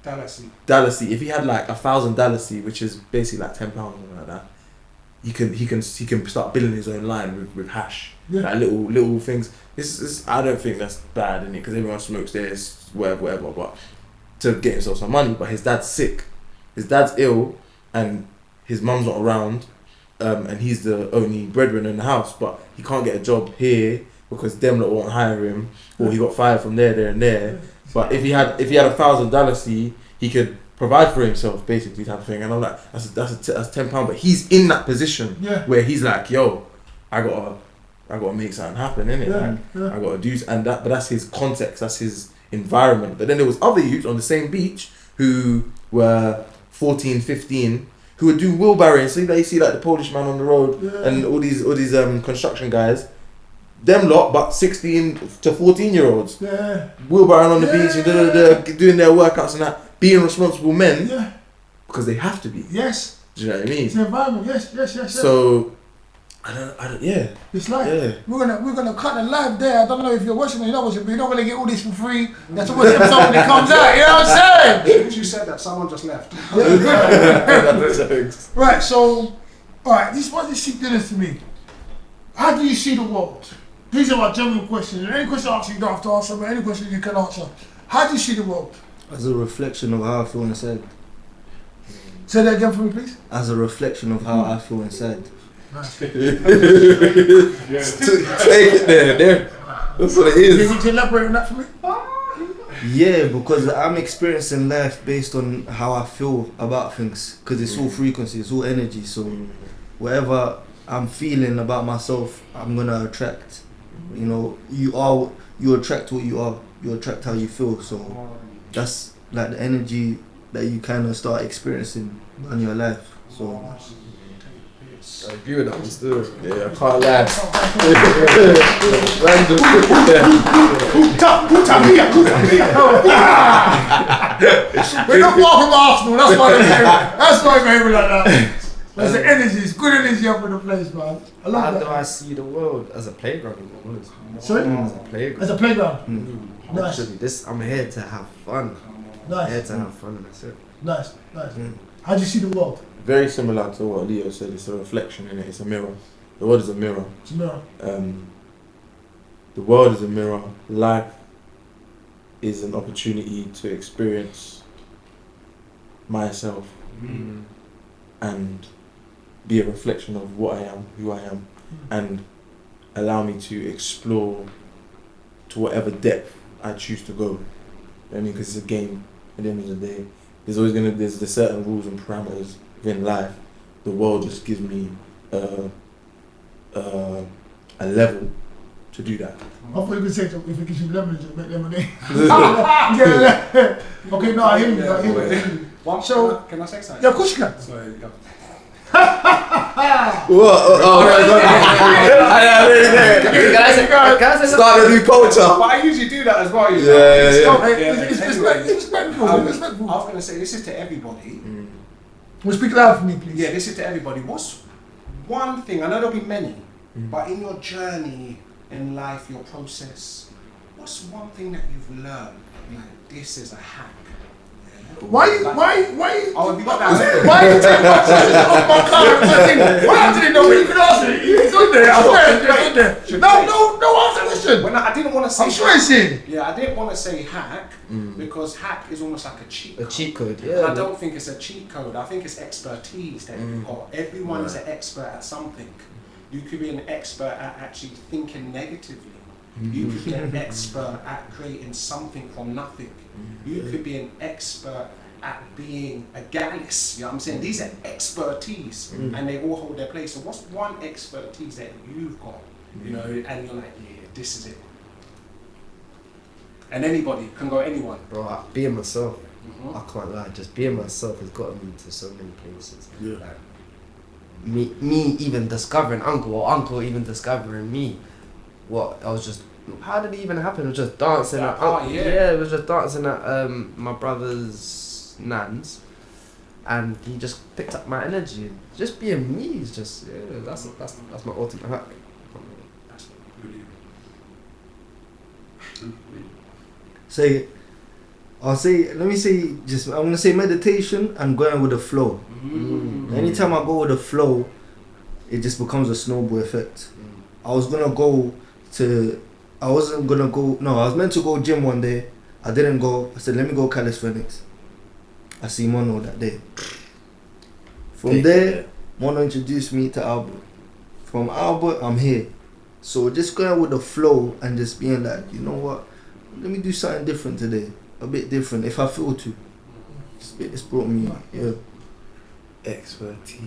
S2: Dalasi. If he had like 1,000 Dalasi, which is basically like £10 or something like that, he can start building his own line with hash. Like little things. This I don't think that's bad in it because everyone smokes theirs, whatever. But to get himself some money. But his dad's sick. His dad's ill. And his mum's not around, and he's the only breadwinner in the house, but he can't get a job here because them lot won't hire him, or he got fired from there and there. But if he had $1,000, he could provide for himself, basically, type of thing. And I'm like, that's £10, but he's in that position where he's like, yo, I gotta make something happen, innit? I gotta do, but that's his context, that's his environment. But then there was other youths on the same beach who were 14, 15, who would do wheelbarrowing. So you see like the Polish man on the road and all these construction guys, them lot, but 16 to 14-year-olds, wheelbarrowing on the beach and doing their workouts and that, being responsible men because they have to be.
S1: Yes.
S2: Do you know what I mean?
S1: It's the environment. Yes.
S2: So I don't.
S1: It's like we're gonna cut the live there. I don't know if you're watching it, you're not watching, but you're not gonna get all this for free. That's what the episode when it comes out. You know what I'm saying?
S5: As soon as you said that, someone just left.
S1: Right. So, all right. Why does she do this to me? How do you see the world? These are my general questions. And any question I ask you don't have to answer, but any question you can answer. How do you see the world?
S4: As a reflection of how I feel inside.
S1: Say that again for me, please.
S4: As a reflection of how I feel inside.
S1: Nice.
S2: Take it there. That's what it is.
S1: Can you elaborate on that for me?
S4: Yeah, because I'm experiencing life based on how I feel about things. Because it's all frequency, it's all energy. So whatever I'm feeling about myself, I'm gonna attract. You know, you attract what you are. You attract how you feel. So that's like the energy that you kind of start experiencing in your life. So.
S2: I agree with that one still. Yeah, I can't lie.
S1: We're not far from Arsenal, that's why my favourite like that. There's the energy, it's good energy up in the place, man. I love that.
S3: How do I see the world? As a playground.
S1: Sorry?
S3: As a playground.
S1: As a playground. Nice.
S3: Actually, I'm here to have fun.
S1: Nice.
S3: Here to have fun and that's it.
S1: Nice. How do you see the world?
S2: Very similar to what Leo said. It's a reflection in it. It's a mirror. The world is a mirror.
S1: It's a mirror.
S2: The world is a mirror. Life is an opportunity to experience myself and be a reflection of what I am, who I am, and allow me to explore to whatever depth I choose to go. You know what I mean? Because it's a game at the end of the day. There's certain rules and parameters within life. The world just gives me a level to do that.
S1: I thought you could say if it gives you lemons, it'll make lemonade. Yeah. Okay, no, I hear you. So,
S5: can I say something?
S1: Yeah, of course you can.
S5: Sorry,
S2: Start a new culture.
S5: But I usually do that as well.
S1: It's respectful.
S5: I was going to say, this is to everybody.
S1: Well, speak loud for me, please.
S5: Yeah, this is to everybody. What's one thing, I know there'll be many, but in your journey in life, your process, what's one thing that you've learned? Like, this is a hack.
S1: Why?
S5: Oh, have you got that?
S1: Why are you taking my question off my car? Why didn't know you could answer it? It's on there. I swear it's on there. No, answer the question.
S5: When I didn't want to say.
S1: I'm sure it's in.
S5: Yeah, I didn't want to say hack because hack is almost like a cheat code.
S3: A cheat code,
S5: And
S3: yeah.
S5: I don't think it's a cheat code. I think it's expertise that you've got. Everyone is an expert at something. You could be an expert at actually thinking negatively. You could be an expert at creating something from nothing. You could be an expert at being a gallus. You know what I'm saying? These are expertise and they all hold their place. So what's one expertise that you've got? You know, and you're like, yeah, this is it. And anybody can go anyone.
S3: Bro, being myself, I can't lie, just being myself has gotten me to so many places.
S2: Yeah.
S3: Like, me even discovering uncle, or uncle even discovering me. What, I was just, how did it even happen? It was just dancing at, it was just dancing at my brother's nan's, and he just picked up my energy. Just being me is just, that's my ultimate hack.
S5: That's brilliant.
S4: Say, let me say, I'm gonna say meditation and going with the flow. Anytime I go with the flow, it just becomes a snowball effect. I was meant to go gym one day. I didn't go. I said, let me go calisthenics. I see Mono that day. From there, Mono introduced me to Albert. From Albert, I'm here. So just going with the flow and just being like, you know what? Let me do something different today. A bit different, if I feel to. It's brought me,
S2: Expertise.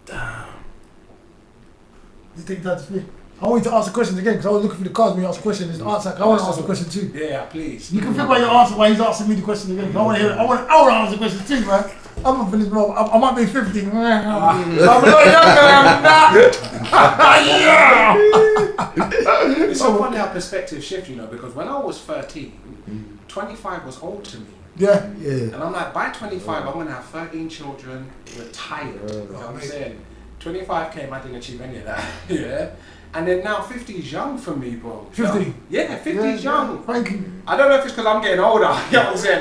S2: Damn.
S1: You take that to speak. I want you to answer questions again because I was looking for the cards when you asked a question. It's the answer. I want to answer a question too.
S5: Yeah, please.
S1: You can think about your answer while he's asking me the question again. I want to hear it. I want to answer the question too, man. I'm gonna finish, bro. I might be 50. I'm a little younger than that. Yeah.
S5: It's so funny how perspective shift, you know, because when I was 13, 25 was old to me.
S1: Yeah.
S5: And I'm like, by 25, I'm gonna have 13 children, retired. You know what I'm saying? 25 came, I didn't achieve any of that. Yeah. And then now 50 is young for me, bro.
S1: 50?
S5: Yeah, 50 is young.
S1: Thank you.
S5: I don't know if it's because I'm getting older. You know what I'm saying?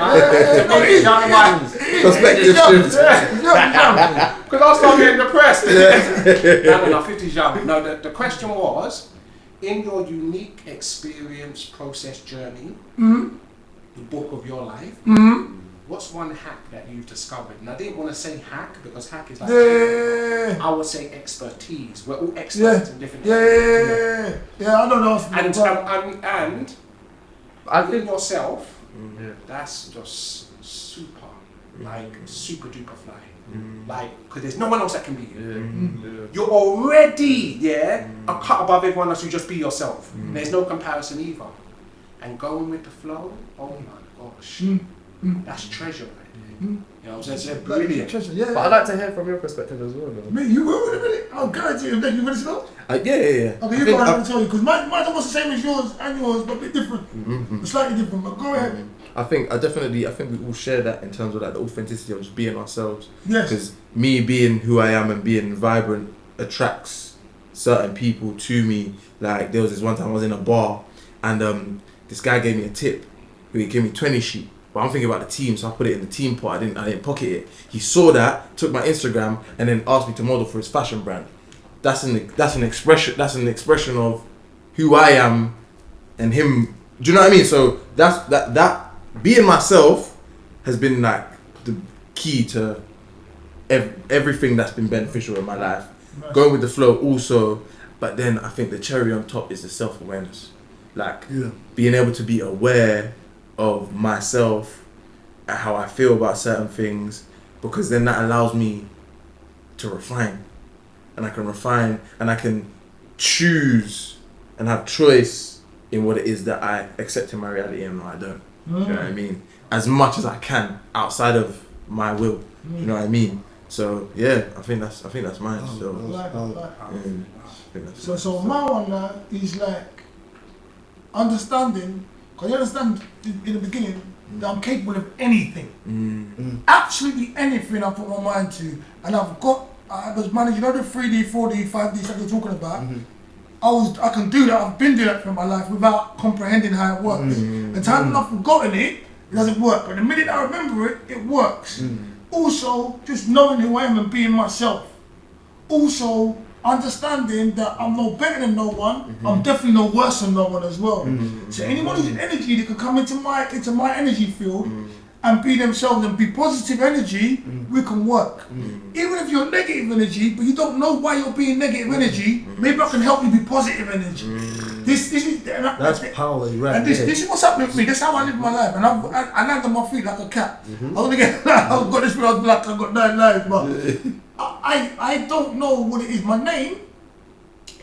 S5: To me, young man.
S2: Perspective shift.
S5: Because I'll start getting depressed. No, 50 is young. No, the question was, in your unique experience, process, journey, the book of your life, what's one hack that you've discovered? And I didn't want to say hack because hack is like, I would say expertise. We're all experts in different areas.
S1: Yeah, I don't know.
S5: And I think yourself, that's just super, like super duper fly. Like, because there's no one else that can be you. You're already, a cut above everyone else. You just be yourself. There's no comparison either. And going with the flow, oh my gosh. That's treasure, right? You know what I'm saying? It's brilliant.
S1: Treasure, yeah.
S3: But I'd like to hear from your perspective as well.
S1: Me, you will in a minute. I'll guarantee you. You ready to go?
S2: Yeah.
S1: Okay, you go ahead and tell you because mine's almost the same as yours and yours, but a bit different. Slightly different, but go ahead.
S2: I think we all share that in terms of like the authenticity of just being ourselves.
S1: Yes.
S2: Because me being who I am and being vibrant attracts certain people to me. Like there was this one time I was in a bar and this guy gave me a tip. He gave me 20 sheep. But But I'm thinking about the team, so I put it in the team pot. I didn't pocket it. He saw that, took my Instagram, and then asked me to model for his fashion brand. That's an expression of who I am and him. Do you know what I mean? So that being myself has been like the key to everything that's been beneficial in my life.
S1: Nice.
S2: Going with the flow also, but then I think the cherry on top is the self-awareness. Like being able to be aware of myself and how I feel about certain things, because then that allows me to refine. And I can refine and I can choose and have choice in what it is that I accept in my reality and what I don't. You know what I mean? As much as I can outside of my will. You know what I mean? So yeah, I think that's mine.
S1: So my one is like understanding, because you understand in the beginning that I'm capable of anything. Absolutely anything I put my mind to. And I was managing, the 3D, 4D, 5D stuff you're talking about. I can do that. I've been doing that for my life without comprehending how it works. The time I've forgotten it doesn't work. But the minute I remember it, it works. Also, just knowing who I am and being myself. Also, understanding that I'm no better than no one. I'm definitely no worse than no one as well. So anyone who's energy that can come into my energy field and be themselves and be positive energy, we can work. Even if you're negative energy, but you don't know why you're being negative energy, maybe I can help you be positive energy. This is
S4: That's power, right?
S1: And this is what's happening with me. That's how I live my life. And I land on my feet like a cat. I want to get. I've got this when I was black. I've got 9 lives, but I don't know what it is. My name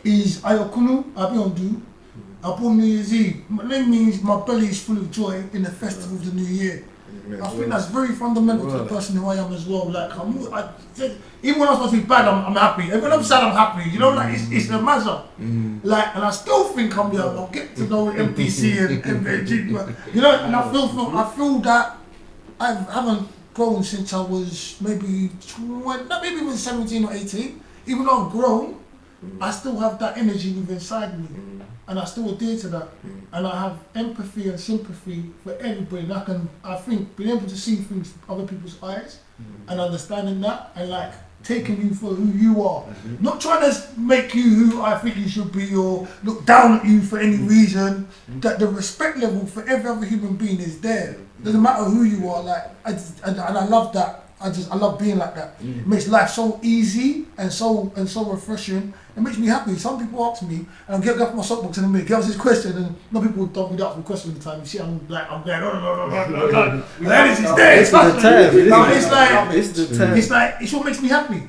S1: is Ayokunu Abiondu. I'm born New Year's Eve. My name means my belly is full of joy in the festival of the New Year. I think that's very fundamental to the person who I am as well. Like even when I'm supposed to be bad, I'm happy. Even when I'm sad, I'm happy. You know, like it's a matter. Like, and I still think I'm young. I'll get to know MPC and MPG, but you know, and I feel that I haven't grown since I was maybe 17 or 18. Even though I've grown, I still have that energy within inside me. And I still adhere to that. And I have empathy and sympathy for everybody. And I think being able to see things from other people's eyes and understanding that and like taking you for who you are. Not trying to make you who I think you should be or look down at you for any reason. That the respect level for every other human being is there. Doesn't matter who you are. Like, and I love that. I love being like that. It makes life so easy and so refreshing. It makes me happy. Some people ask me, and I'll get off my soapbox in a minute, give us this question, and no people don't be asking questions all the time. You see, I'm there, no. The energy's there. It's what makes me happy.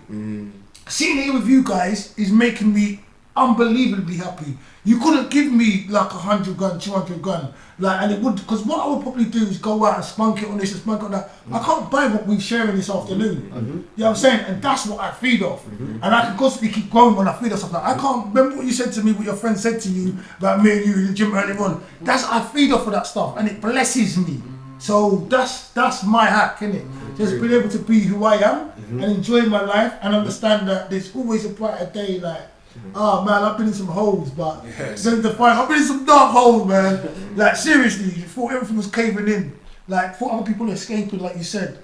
S1: Sitting here with you guys is making me unbelievably happy. You couldn't give me like 100 grand, 200 grand. Like, and it would, because what I would probably do is go out and spunk it on this and spunk it on that. I can't buy what we're sharing this afternoon. You know what I'm saying? And that's what I feed off. And I can constantly keep growing when I feed off stuff. Like, I can't remember what you said to me, what your friend said to you about me and you in the gym earlier on. I feed off of that stuff and it blesses me. So that's my hack, innit? Just being able to be who I am and enjoy my life and understand that there's always a brighter day. Like, oh man, I've been in some holes, but I've been in some dark holes, man. Like, seriously, thought everything was caving in. Like, thought other people were escaping, like you said.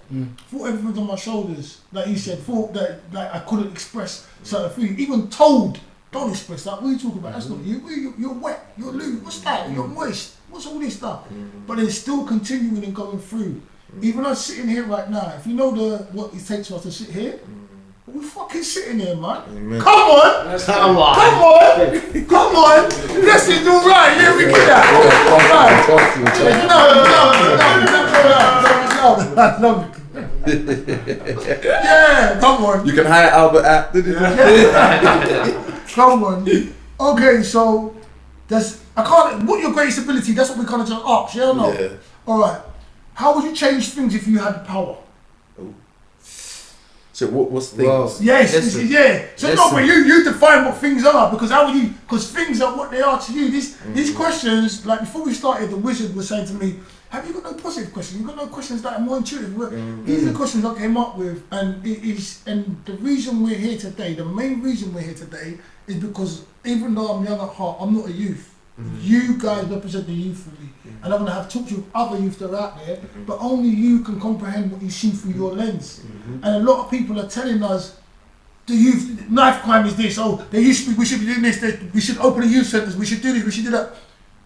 S1: Thought everything was on my shoulders, like you said. Thought that like I couldn't express certain things. Even told, don't express that. What are you talking about? That's not you. You're wet. You're loose. What's that? You're moist. What's all this stuff? But it's still continuing and going through. Even us sitting here right now, if you know what it takes for us to sit here, we fucking sitting here, man. Amen. Come on! Let's do right. Yeah, we get that. No. Yeah, come on.
S2: You can hire Albert at.
S1: Come on. Okay, so what your greatest ability? That's what we kind of just asked. Yeah or no? Yeah. All right. How would you change things if you had power?
S2: So what's things? Well,
S1: yes, yeah. So no, but you define what things are, because how would you? Because things are what they are to you. These questions, like before we started, the wizard was saying to me, "Have you got no positive questions? You got no questions that are more intuitive." These are the questions I came up with, and the reason we're here today, the main reason we're here today, is because even though I'm young at heart, I'm not a youth. You guys represent the youth for me. And I'm going to have talked to other youth that are out there, but only you can comprehend what you see through your lens. And a lot of people are telling us, the youth, knife crime is this, we should be doing this, we should open a youth centres, we should do this, we should do that.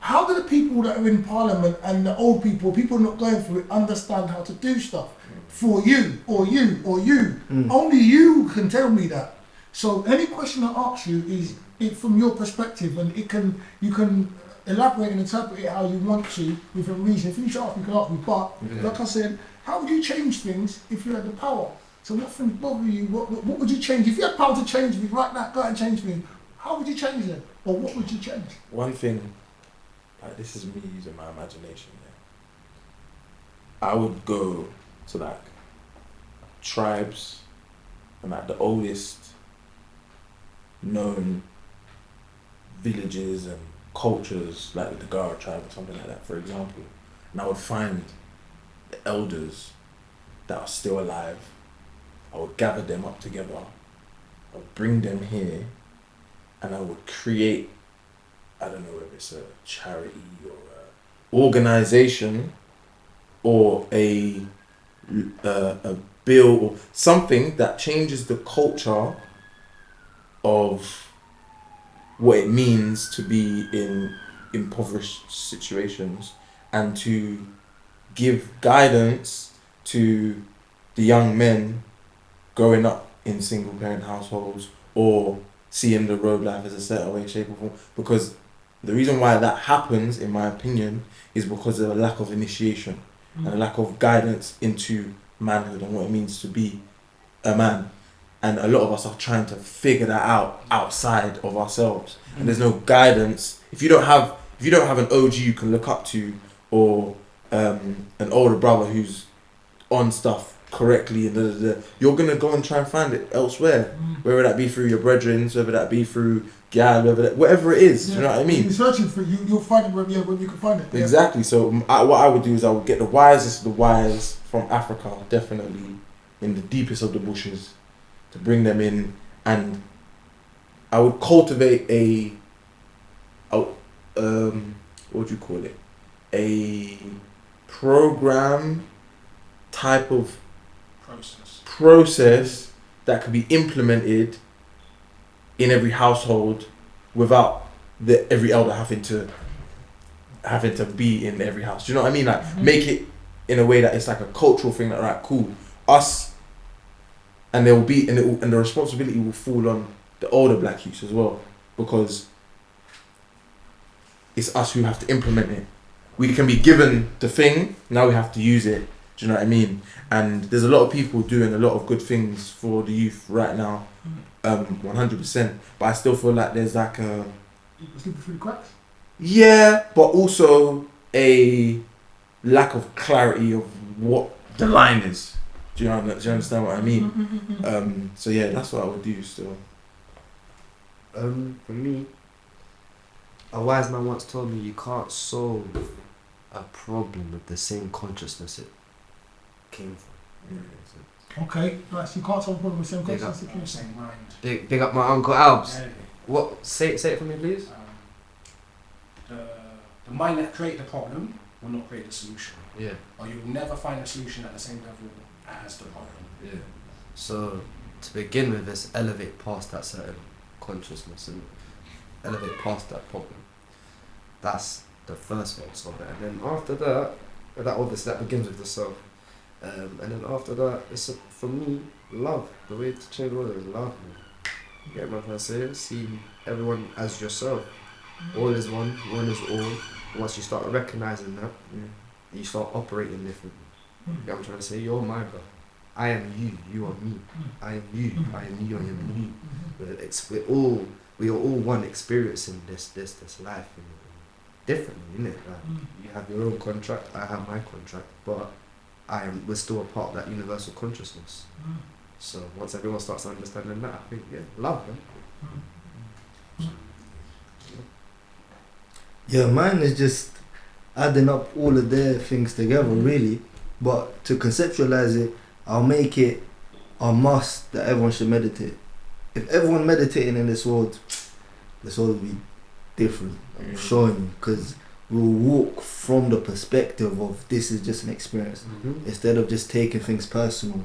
S1: How do the people that are in Parliament and the old people not going through it, understand how to do stuff for you, or you, or you? Only you can tell me that. So any question I ask you is it from your perspective, and you can elaborate and interpret it how you want to within reason. If you need to ask me, you can ask me. But like I said, how would you change things if you had the power? So what things bother you? What would you change if you had power to change me right now? Go out and change me. How would you change them, or what would you change?
S2: One thing, like this is me using my imagination. I would go to like tribes and like the oldest known villages and cultures, like the Gara tribe or something like that, for example, and I would find the elders that are still alive. I would gather them up together, I would bring them here, and I would create, I don't know whether it's a charity or an organization or a bill or something that changes the culture of what it means to be in impoverished situations, and to give guidance to the young men growing up in single parent households or seeing the road life as a certain way, shape or form. Because the reason why that happens, in my opinion, is because of a lack of initiation and a lack of guidance into manhood and what it means to be a man. And a lot of us are trying to figure that out outside of ourselves. And there's no guidance. If you don't have an OG you can look up to, or an older brother who's on stuff correctly, and you're gonna go and try and find it elsewhere, whether that be through your brethren, whether that be through gal, whatever it is. You know what I mean?
S1: You're searching for it, you'll find it when you can find it.
S2: Exactly. So what I would do is I would get the wisest of the wise from Africa, definitely in the deepest of the bushes, to bring them in, and I would cultivate what do you call it? A program type of process that could be implemented in every household without every elder having to be in every house. Do you know what I mean? Like make it in a way that it's like a cultural thing. That right, cool, us, and there will be and the responsibility will fall on the older black youths as well, because it's us who have to implement it. We can be given the thing, now we have to use it. Do you know what I mean? And there's a lot of people doing a lot of good things for the youth right now, 100%. But I still feel like there's like a...
S1: Slipping through the cracks? Yeah,
S2: but also a lack of clarity of what the line is. Do you understand what I mean? So yeah, that's what I would do still.
S3: For me, a wise man once told me you can't solve a problem with the same consciousness it came from.
S1: Okay, nice. You can't solve a problem with the same consciousness it came from.
S5: Same mind.
S3: Big up my Uncle Albs. What? Say it for me, please.
S5: The mind that created the problem will not create the solution.
S3: Yeah.
S5: Or you'll never find a solution at the same level as the problem.
S3: Yeah. So to begin with, let's elevate past that certain consciousness and elevate past that problem. That's the first one, solve it. And then after that obviously that begins with the self. And then after that, it's for me, love. The way to change the world is love. You get what I'm saying? See everyone as yourself. All is one is all. Once you start recognizing that, you start operating differently. You get what I'm trying to say? You're my brother. I am you, you are me. I am you, I am you, I am you. We are all one experiencing this life differently, innit? Like, you have your own contract, I have my contract, but we're still a part of that universal consciousness. So once everyone starts understanding that, I think, yeah, love, man.
S4: Yeah, mine is just adding up all of their things together, really. But to conceptualize it, I'll make it a must that everyone should meditate. If everyone meditating in this world would be different. I'm showing you, because we'll walk from the perspective of this is just an experience instead of just taking things personal.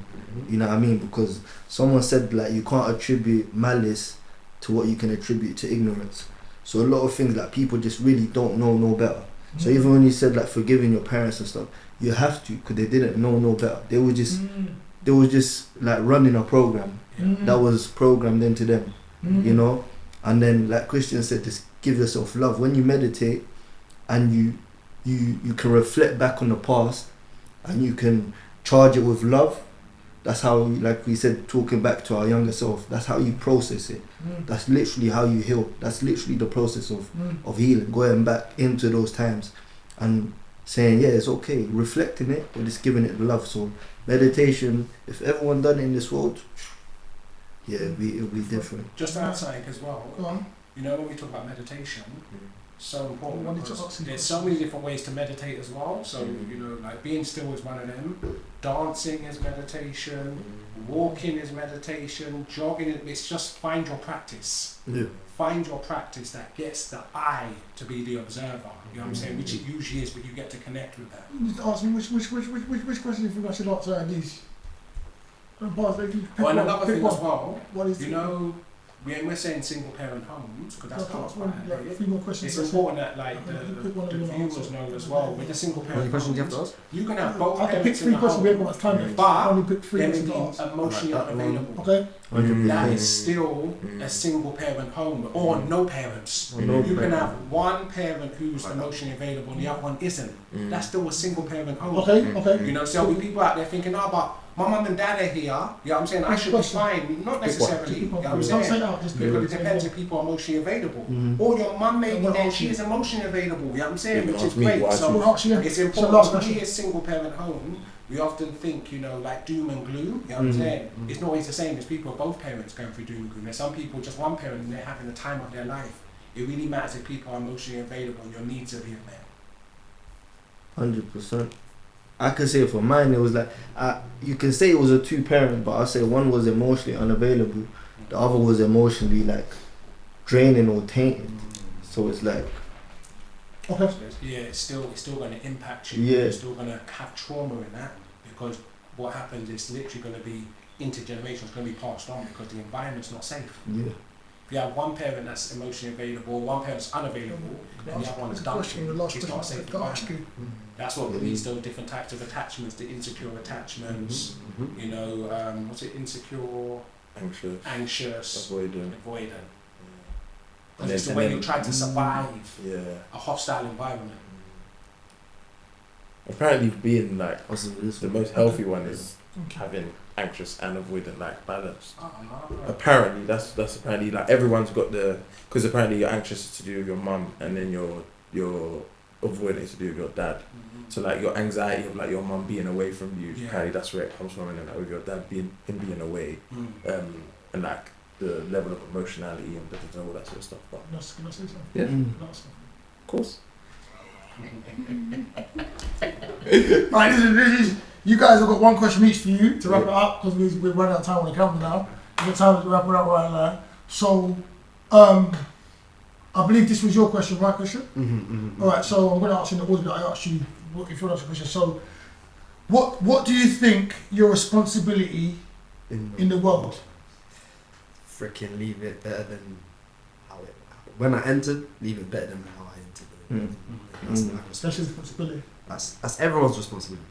S4: You know what I mean? Because someone said like you can't attribute malice to what you can attribute to ignorance. So a lot of things like people just really don't know no better. So even when you said like forgiving your parents and stuff, you have to, because they didn't know no better. They were just like running a program that was programmed into them, you know. And then like Christian said, just give yourself love. When you meditate and you can reflect back on the past and you can charge it with love, that's how, like we said, talking back to our younger self, that's how you process it. That's literally how you heal. That's literally the process of healing, going back into those times and saying, yeah, it's okay, reflecting it, but just giving it love. So meditation, if everyone done it in this world, yeah, it'll be different.
S5: Just to add something as well,
S1: Go on.
S5: you know, when we talk about meditation, so important
S1: Wanted to
S5: because
S1: ask you
S5: there's
S1: questions.
S5: so many different ways to meditate as well. So, you know, like being still is one of them, dancing is meditation, walking is meditation, jogging, it's just find your practice.
S4: Yeah.
S5: Find your practice that gets the I to be the observer, you know what I'm saying, which it usually is, but you get to connect with that.
S1: You just ask me which question you think I should answer at these.
S5: Oh, and another thing as well,
S1: What is
S5: you
S1: it?
S5: know, when we're saying single parent homes, because that's part of
S1: like a
S5: it,
S1: few more questions.
S5: it's
S1: that's it.
S5: important that like
S1: Okay, you pick one
S5: the
S1: and you
S5: viewers
S1: answer.
S5: know as well, with the single
S3: How many
S5: parent
S3: questions do you have to
S5: homes,
S3: ask?
S5: you can have both
S1: I have to pick
S5: parents in
S1: three
S5: the
S1: questions. We haven't
S5: home,
S1: got much time left.
S5: but
S1: I only pick three
S5: they may
S1: questions to
S5: be
S1: ask.
S5: emotionally
S3: Like that one.
S5: unavailable.
S1: Okay.
S5: That is still a single parent home, or no parents.
S4: Or no
S5: You can
S4: parent.
S5: have one parent who's emotionally available and the other one isn't. That's still a single parent home.
S1: Okay. Okay.
S5: You know, so there'll be people out there thinking, oh, but my mum and dad are here, you know what I'm saying, I should be fine. Not necessarily, you know what I'm
S1: Don't say
S5: saying.
S1: that. Just pick
S5: Because
S1: one.
S5: it depends if people are emotionally available.
S4: Mhm.
S5: Or your mum may be
S1: Well,
S5: there,
S1: actually-
S5: she is emotionally available, you know what I'm saying,
S2: You
S5: which
S2: can
S5: is
S2: ask me
S5: great.
S2: why
S5: So
S1: Well, actually, yeah.
S5: it's
S1: So
S5: important.
S1: last
S5: When
S1: question.
S5: we as single parent home, we often think, you know, like doom and gloom, you know what I'm saying? It's not always the same as people, both parents going through doom and gloom. There's some people, just one parent, and they're having the time of their life. It really matters if people are emotionally available and your needs are being met.
S4: 100%. I can say for mine, it was like, you can say it was a two-parent, but I say one was emotionally unavailable, the other was emotionally like draining or tainted. So it's like,
S1: Okay.
S5: So it's still going to impact you.
S4: Yeah.
S5: You're still going to have trauma in that, because what happens is literally going to be intergenerational. It's going to be passed on because the environment's not safe.
S4: yeah.
S5: If you have one parent that's emotionally available, one parent's unavailable, and the other one's
S1: The
S5: dumping,
S1: last
S5: it's not a
S1: question
S5: safe
S1: to ask
S5: environment.
S1: you.
S5: That's what leads to different types of attachments, the insecure attachments, you know, what's it, insecure, anxious,
S2: avoidant.
S5: avoidant.
S2: And
S5: Because it's the
S2: then-
S5: way
S2: and
S5: you
S2: then-
S5: try to survive
S2: Yeah.
S5: a hostile environment.
S2: Apparently, being like
S3: Also, this
S2: the
S3: one.
S2: most healthy one is
S1: Okay.
S2: having anxious and avoidant like balance.
S5: Ah.
S2: Apparently, that's apparently like everyone's got the, because apparently you're anxious is to do with your mum, and then your avoidant is to do with your dad. So like your anxiety of like your mum being away from you,
S5: Yeah.
S2: apparently that's where it comes from, and then like with your dad being away,
S5: Mm.
S2: and like the level of emotionality and all that sort of stuff. But
S1: Can I say something?
S3: Yeah.
S1: Last
S2: of course,
S1: one. Right, this is. You guys have got one question each for you to wrap it up, because we're running out of time on the camera now. We've got time to wrap it up right now. So, I believe this was your question, right, Christian? All right. So I'm going to ask you in the order that I asked you. If you want to ask a question, so what do you think your responsibility in the world?
S3: Freaking leave it better than how it. When I entered, leave it better than how I entered. That's my
S1: That's your
S3: responsibility.
S1: responsibility.
S3: That's everyone's responsibility.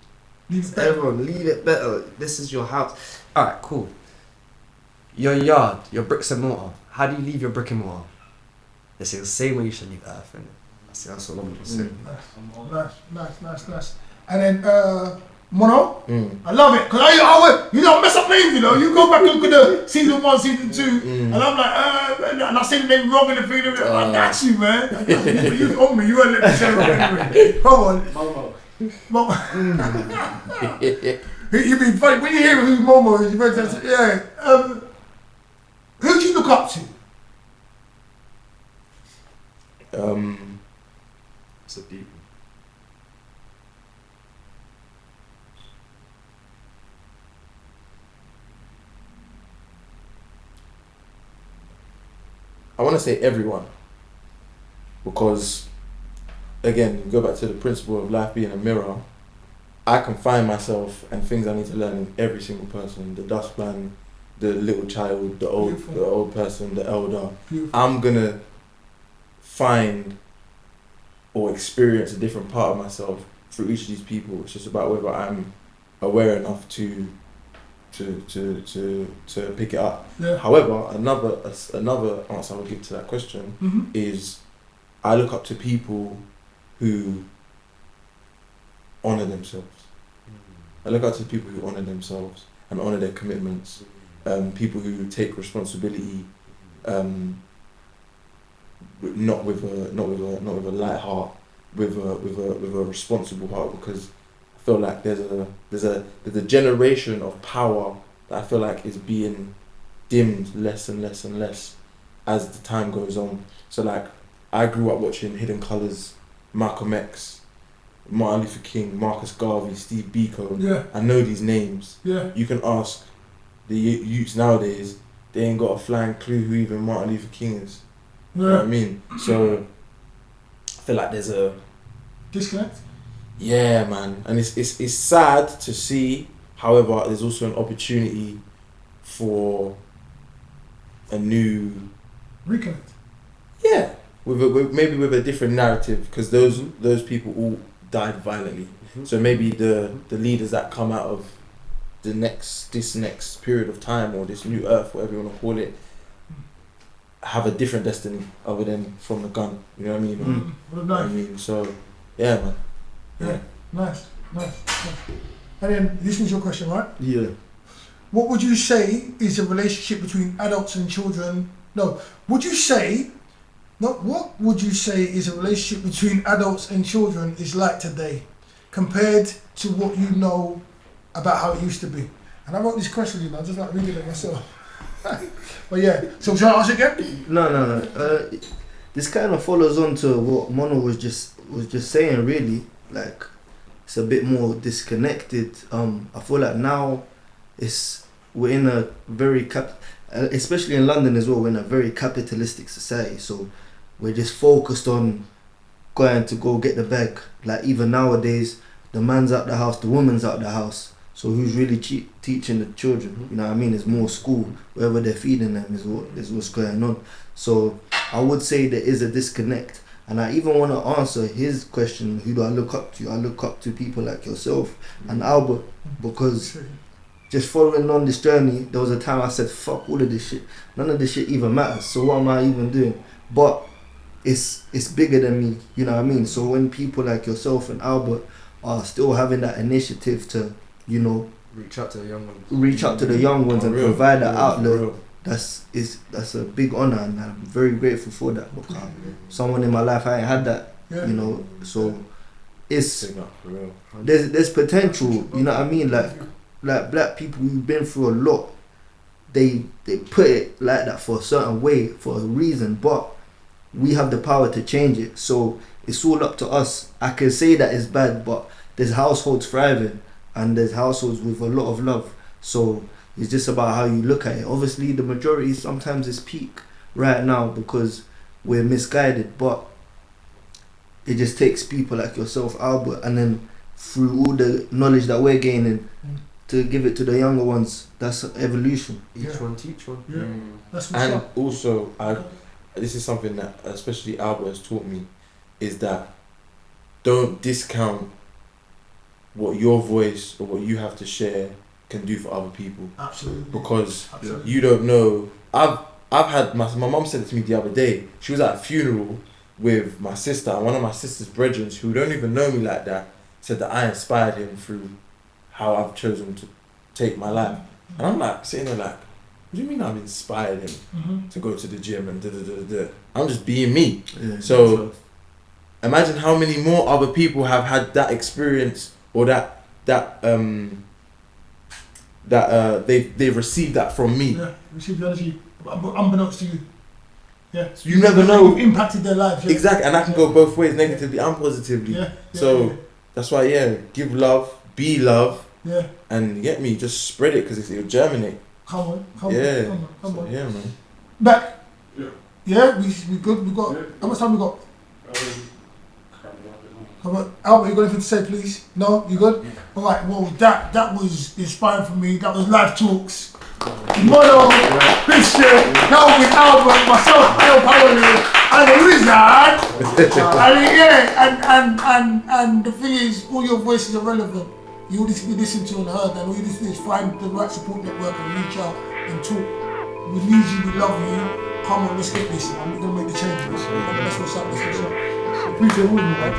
S1: Leave it better.
S3: Everyone, leave it better. This is your house. Alright, cool. Your yard, your bricks and mortar. How do you leave your brick and mortar? It's the same way you should leave earth, innit? That's what I'm gonna say.
S1: Nice. And then, Mono,
S2: Mm.
S1: I love it, because you don't mess up names, you know. You go back and look at the season 1, season 2, and I'm like, and I say the name wrong in the thing, I got you, man. But you owe me, you weren't let me say it wrong anyway. Come on.
S5: Momo.
S1: You'd be funny, when you hear who Momo is, you're very sensitive. Yeah. Who do you look up to?
S3: It's a deep.
S2: I want to say everyone, because again, go back to the principle of life being a mirror. I can find myself and things I need to learn in every single person. The dustman, the little child, the old person, the elder.
S1: Beautiful.
S2: I'm gonna find or experience a different part of myself through each of these people. It's just about whether I'm aware enough to pick it up.
S1: Yeah.
S2: However, another answer I would give to that question is I look up to people who honour themselves. I look up to people who honour themselves and honour their commitments. People who take responsibility, not with a light heart, with a responsible heart. Because I feel like there's a generation of power that I feel like is being dimmed less and less and less as the time goes on. So like I grew up watching Hidden Colours, Malcolm X, Martin Luther King, Marcus Garvey, Steve Biko.
S1: Yeah.
S2: I know these names.
S1: Yeah.
S2: You can ask the youths nowadays, they ain't got a flying clue who even Martin Luther King is.
S1: Yeah.
S2: You know what I mean? So I feel like there's a
S1: disconnect.
S2: Yeah, man, and it's sad to see. However, there's also an opportunity for a new
S1: reconnect.
S2: Yeah, maybe with a different narrative, because those people all died violently. So maybe the leaders that come out of this next period of time, or this new earth, whatever you want to call it, have a different destiny other than from the gun. You know what I mean?
S1: What a
S2: You know what I
S1: knife.
S2: mean? So yeah, man.
S1: Yeah. Nice. And then this was your question, right?
S4: Yeah.
S1: What would you say is the relationship between adults and children? No. What would you say is a relationship between adults and children is like today, compared to what you know about how it used to be? And I wrote this question, I just like reading it myself. But yeah, so shall I ask again?
S4: No. This kind of follows on to what Mono was just saying. Really, like it's a bit more disconnected. I feel like now we're in a very especially in London as well. We're in a very capitalistic society, so we're just focused on going to go get the bag. Like even nowadays, the man's out the house, the woman's out the house. So who's really teaching the children? You know what I mean? It's more school. Wherever they're feeding them is what's going on. So I would say there is a disconnect. And I even want to answer his question, who do I look up to? I look up to people like yourself and Albert, because just following on this journey, there was a time I said, fuck all of this shit. None of this shit even matters. So what am I even doing? But it's bigger than me, you know what I mean? So when people like yourself and Albert are still having that initiative to, you know,
S3: reach out to the young ones,
S4: and provide that outlet, that's a big honor, and I'm very grateful for that, because someone in my life I ain't had that, you know. So it's there's potential, you know what I mean? Like black people who've been through a lot, they put it like that for a certain way, for a reason, but we have the power to change it. So it's all up to us. I can say that it's bad, but there's households thriving and there's households with a lot of love. So it's just about how you look at it. Obviously the majority sometimes is peak right now because we're misguided, but it just takes people like yourself, Albert, and then through all the knowledge that we're gaining to give it to the younger ones. That's evolution.
S3: Each one teach one.
S1: Yeah. That's what's
S2: And
S1: up.
S2: also, this is something that especially Albert has taught me, is that don't discount what your voice or what you have to share can do for other people.
S1: Absolutely.
S2: Because you don't know. I've had my mum said it to me the other day. She was at a funeral with my sister, and one of my sister's brethren who don't even know me like that said that I inspired him through how I've chosen to take my life. And I'm like sitting there like, what do you mean I've inspired him to go to the gym and da. I'm just being me.
S4: Yeah,
S2: so imagine how many more other people have had that experience, or they've received that from me.
S1: Yeah, received the energy unbeknownst to you. Yeah.
S2: So you never know.
S1: You've impacted their lives. Yeah.
S2: Exactly, and that can go both ways, negatively and positively.
S1: Yeah.
S2: So that's why, give love, be love,
S1: yeah,
S2: and get me, just spread it, because it'll germinate.
S1: Come on.
S2: So, yeah, man.
S1: Back.
S5: Yeah.
S1: Yeah, we good. We got. How much time we got? Come on, Albert, you got anything to say, please? No, you good? All right. Well, that was inspiring for me. That was live talks. Mono, Christian, Calvin, Albert, myself, Fawole, and the wizard. And the thing is, all your voices are relevant. You all need to be listened to and heard, and all you need to do is find the right support network and reach out and talk. We need you, we love you. Come on, let's get this. I'm gonna make the changes. That's what's up. That's what's up. Appreciate all of you, man.